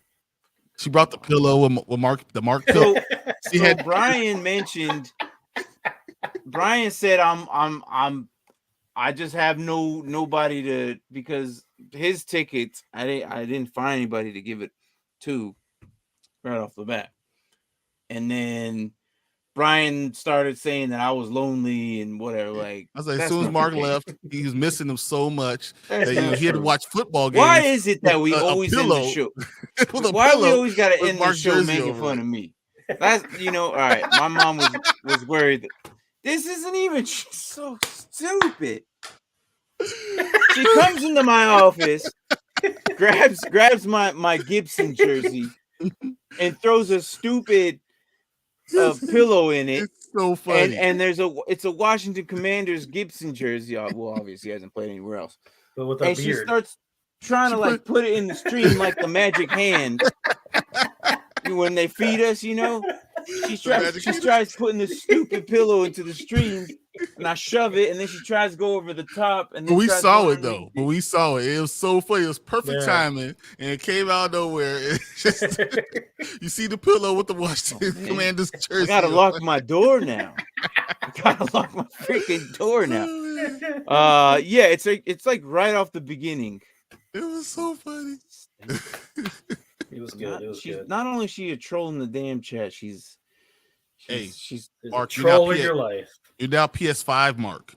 She brought the pillow with Mark, the Mark pillow. Brian mentioned. Brian said, "I'm I just have nobody to, because his tickets, I didn't find anybody to give it to right off the bat. And then Brian started saying that I was lonely and whatever. Like, I was like, as that's soon as not Mark the case. left, he was missing him so much That's that not he had to true. watch football games. Why is it that we with a always end the pillow. show? with a Why we pillow always got to with end the Mark's show jersey making over fun it. of me? That's, all right. My mom was worried. This isn't even so stupid. She comes into my office, grabs my Gibson jersey, and throws a stupid pillow in it. It's so funny. And it's a Washington Commanders Gibson jersey. Well, obviously he hasn't played anywhere else. But with a And beard. she starts trying to like put it in the stream like the magic hand. When they feed us, she tries putting this stupid pillow into the stream, and I shove it, and then she tries to go over the top. And then we tries to saw go it though. But we saw it. It was so funny. It was perfect timing, and it came out of nowhere. It's just, you see the pillow with the Washington Commanders jersey. I gotta lock my door now. I gotta lock my freaking door now. Yeah, it's like right off the beginning. It was so funny. It was good. It was good. Not only is she a troll in the damn chat, she's Mark, trolling your life. You're now PS5 Mark.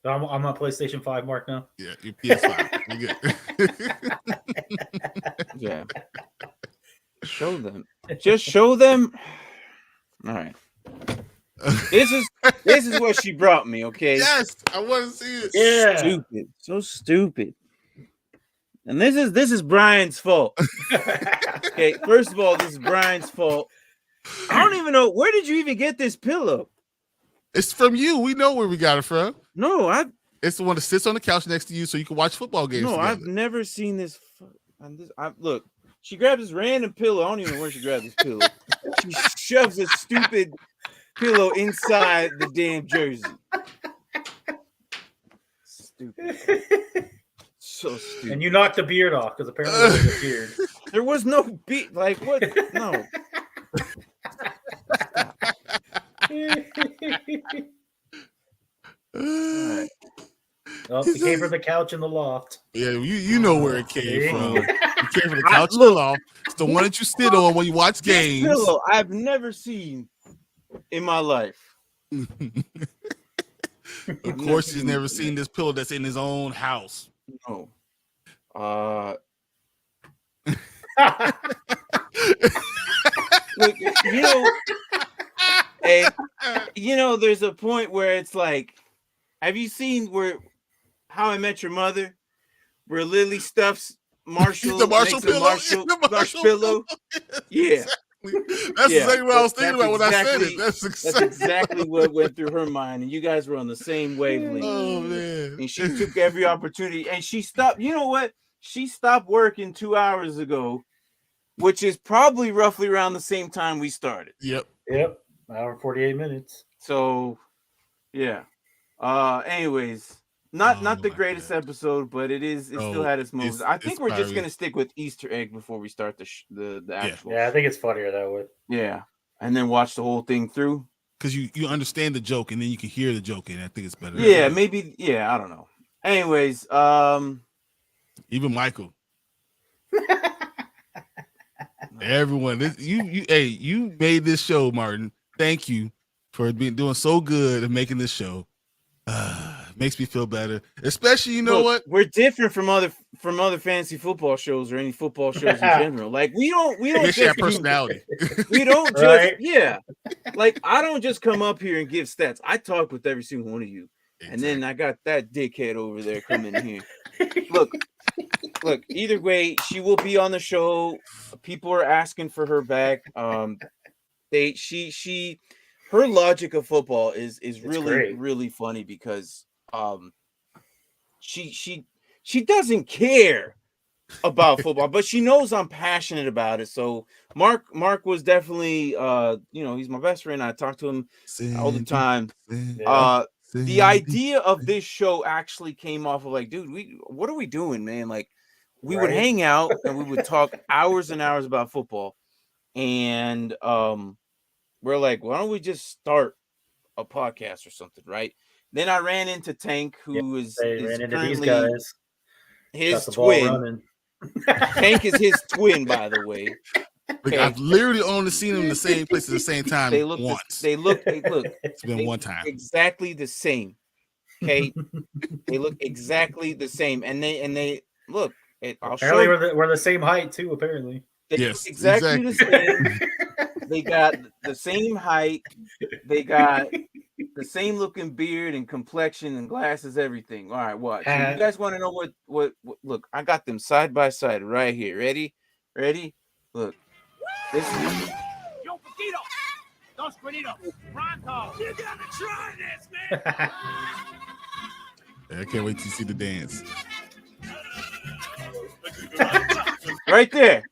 I'm on PlayStation 5 Mark now. Yeah, you're PS5. You're good. Yeah. Show them. Just show them. All right. This is what she brought me, okay? Yes, I want to see it. Yeah. Stupid. So stupid. And this is Brian's fault. Okay, first of all, this is Brian's fault. I don't even know, where did you even get this pillow? It's from you. We know where we got it from. No, it's the one that sits on the couch next to you so you can watch football games. No, together. I've never seen this. Look, she grabs this random pillow. I don't even know where she grabbed this pillow. She shoves a stupid pillow inside the damn jersey. Stupid. So stupid. And you knocked the beard off because apparently there was a beard. There was no beard. Like, what? No. Right. Well, it came from the couch in the loft. Yeah, you know where it came from. It came from the couch in Look, the loft. It's the one that you sit on when you watch games. This pillow I've never seen in my life. Of course, he's never seen this pillow that's in his own house. No. Look, there's a point where it's like, have you seen How I Met Your Mother, where Lily stuffs Marshall, the Marshall pillow, Marshall pillow? Yeah. That's exactly what I was thinking about when I said it. That's exactly what went through her mind, and you guys were on the same wavelength. Oh man! And she took every opportunity, and she stopped. You know what? She stopped working 2 hours ago, which is probably roughly around the same time we started. Yep. Hour and 48 minutes. So, yeah. Anyways. Not the greatest episode, but it still had its moves. I think we're just gonna stick with Easter egg before we start the actual. Yeah, I think it's funnier that way. Yeah, and then watch the whole thing through because you understand the joke and then you can hear the joke, and I think it's better. Yeah, maybe. Yeah, I don't know. Anyways, even Michael, everyone, you made this show, Martin. Thank you for doing so good and making this show. Makes me feel better, especially what we're different from other fantasy football shows or any football shows in general. Like we don't just have personality. We don't just right? Like I don't just come up here and give stats. I talk with every single one of you, and then I got that dickhead over there coming here. Look. Either way, she will be on the show. People are asking for her back. Her logic of football is really really funny because she doesn't care about football, but she knows I'm passionate about it. So Mark was definitely he's my best friend. I talk to him all the time. The idea of this show actually came off of like, dude, what are we doing, man? Like we would hang out and we would talk hours and hours about football, and we're like, why don't we just start a podcast or something, right? Then I ran into Tank, who They is ran into these currently guys. his Got the ball twin. running. Tank is his twin, by the way. Like, Okay. I've literally only seen them in the same place at the same time They look. once. They look. It's been one time. Exactly the same. Okay. They look exactly the same, and they look. I'll Apparently, show. we're the same height too. Apparently, They Yes, look exactly the same. They got the same height. They got the same looking beard and complexion and glasses, everything. All right, watch. So you guys want to know what? Look, I got them side by side right here. Ready? Look. This is. Yo, Poquito. Dos Guanitos. Pronto. You gotta try this, man. I can't wait to see the dance. Right there.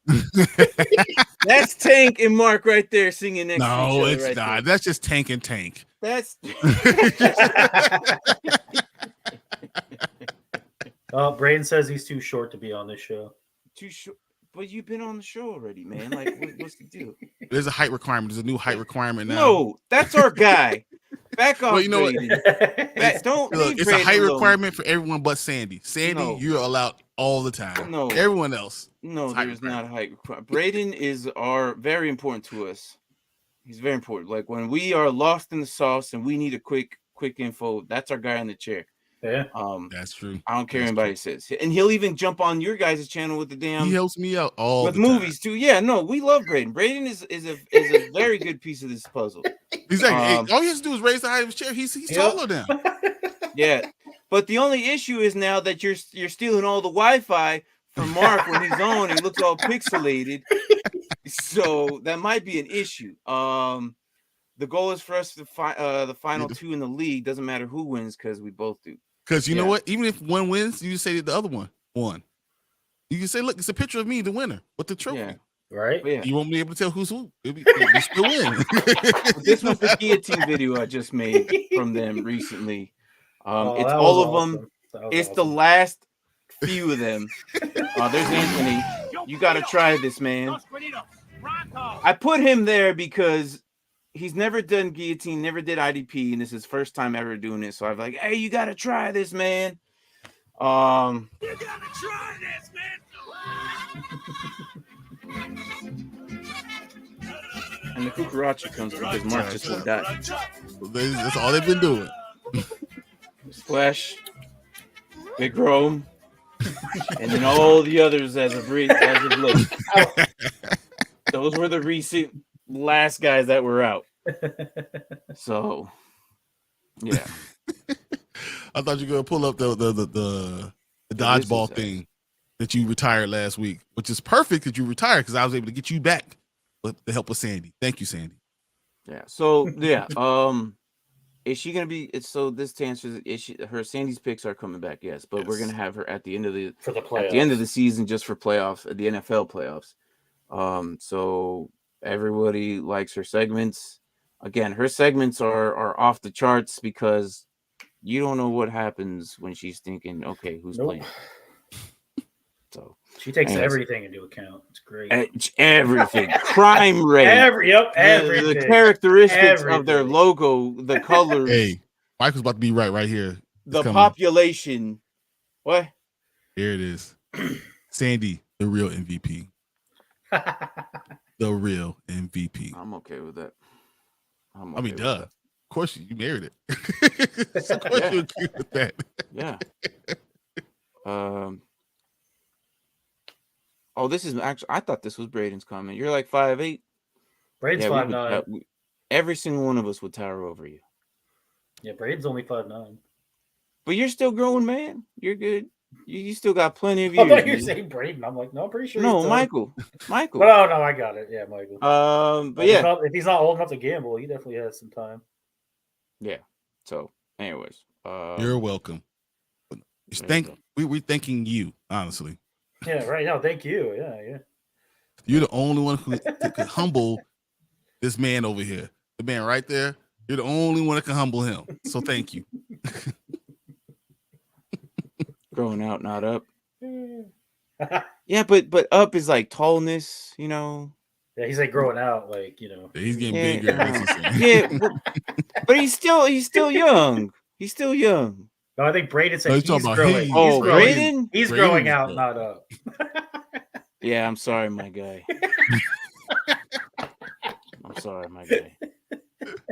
That's Tank and Mark right there singing next to each No, other. it's right not. there. That's just Tank and Tank. That's. Oh, Braden says he's too short to be on this show. Too short. But you've been on the show already, man. Like, what's the deal? There's a height requirement. There's a new height requirement now. No, that's our guy. Back off, Well, you know what? Braden. Don't Look, leave it's a Braden height alone. requirement for everyone but Sandy. Sandy, No. you're allowed all the time. No. Everyone else. No, It's height there's not a height requirement. Braden is very important to us. He's very important. Like when we are lost in the sauce and we need a quick info, that's our guy in the chair. Yeah. That's true. I don't care That's what anybody says. And he'll even jump on your guys' channel with the damn He helps me out all with the time. movies too. Yeah, no, we love Braden. Braden is a very good piece of this puzzle. Exactly. Hey, all he has to do is raise the height of his chair. He's taller now. Yeah. But the only issue is now that you're stealing all the Wi-Fi from Mark when he's on. He looks all pixelated. So that might be an issue. The goal is for us to the final two in the league. Doesn't matter who wins because we both do. Because you know what? Even if one wins, you just say that the other one won. You can say, look, it's a picture of me, the winner, with the trophy. Yeah. Right? Yeah. You won't be able to tell who's who. You still win. This was the guillotine video I just made from them recently. It's that all was of awesome. them. That was It's the awesome. last few of them. There's Anthony. You got to try this, man. Dos Guanitos. Pronto. I put him there because he's never done guillotine, never did IDP, and this is his first time ever doing it. So I'm like, hey, you got to try this, man. You gotta try this, man. And the cucaracha comes because Mark just will die. That's all they've been doing. Splash, Big Rome, and then all the others as of late. Those were the recent last guys that were out. So, yeah. I thought you were gonna pull up the dodgeball thing that you retired last week, which is perfect that you retired because I was able to get you back with the help of Sandy. Thank you, Sandy. Yeah. So yeah. Is she gonna be? So this to answer her Sandy's picks are coming back? Yes, but we're gonna have her at the end of the season just for the NFL playoffs. So everybody likes her segments. Again, her segments are off the charts because you don't know what happens when she's thinking, okay, who's playing? So she takes everything into account. It's great. Everything. Crime rate. Everything. The characteristics of their logo, the colors. Hey, Michael's about to be right here. The population. What? Here it is. Sandy, the real MVP. The real MVP. I'm okay with that. I mean, duh. Of course, you married it. Of course, you're cute with that. Yeah. Oh, this is actually. I thought this was Braden's comment. You're like 5'8". Braden's 5'9". Every single one of us would tower over you. Yeah, Braden's only 5'9". But you're still growing, man. You're good. You still got plenty of years. I thought you were saying Braden. I'm like, no, I'm pretty sure. No, Michael. No, I got it. Yeah, Michael. But yeah, if he's not old enough to gamble, he definitely has some time. Yeah. So, anyways, you're welcome. We're thanking you, honestly. Yeah, right. No, thank you. Yeah. You're the only one who could humble this man over here. The man right there. You're the only one that can humble him. So thank you. Growing out, not up. Yeah, but up is like tallness, you know. Yeah, he's like growing out, like, you know. He's getting bigger. Yeah, but he's still young. He's still young. No, I think Braden said No, you're he's talking about growing. he. Oh, growing. Braden? He's Braden growing is out, good. not up. Yeah, I'm sorry, my guy. I'm sorry, my guy.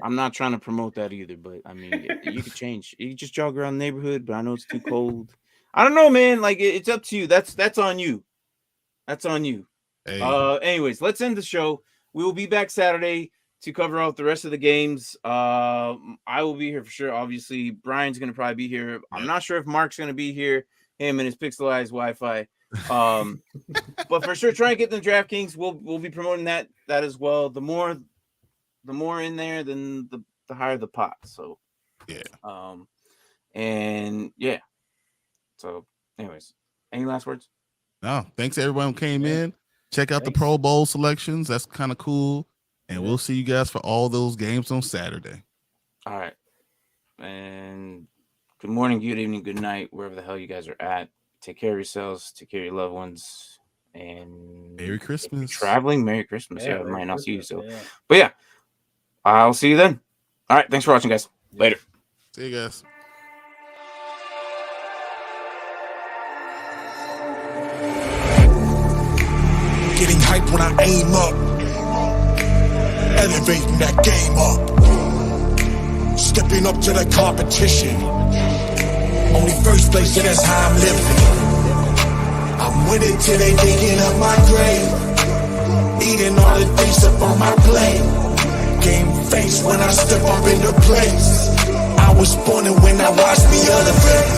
I'm not trying to promote that either, but I mean, you could change. You could just jog around the neighborhood, but I know it's too cold. I don't know, man. Like it's up to you. That's on you. That's on you. Hey, Anyways, let's end the show. We will be back Saturday to cover out the rest of the games. I will be here for sure. Obviously, Brian's gonna probably be here. I'm not sure if Mark's gonna be here. Him and his pixelized Wi-Fi. But for sure, try and get the DraftKings. We'll be promoting that as well. The more in there, then the higher the pot. So yeah. And yeah. So, anyways, any last words? No, thanks to everyone who came in. Check out the Thanks. Pro Bowl selections. That's kind of cool. And we'll see you guys for all those games on Saturday. All right. And good morning, good evening, good night, wherever the hell you guys are at. Take care of yourselves, take care of your loved ones, and Merry Christmas. traveling. Merry Christmas. Yeah, I Merry might not see you. Christmas, So, yeah. but yeah, I'll see you then. All right. Thanks for watching, guys. Later. See you guys. Getting hyped when I aim up. Elevating that game up. Stepping up to the competition. Only first place, yeah, that's how I'm living. I'm winning till they digging up my grave. Eating all the things up on my plate. Game face when I step up into place. I was born and when I watched me elevate.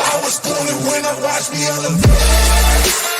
I was born and when I watched me elevate.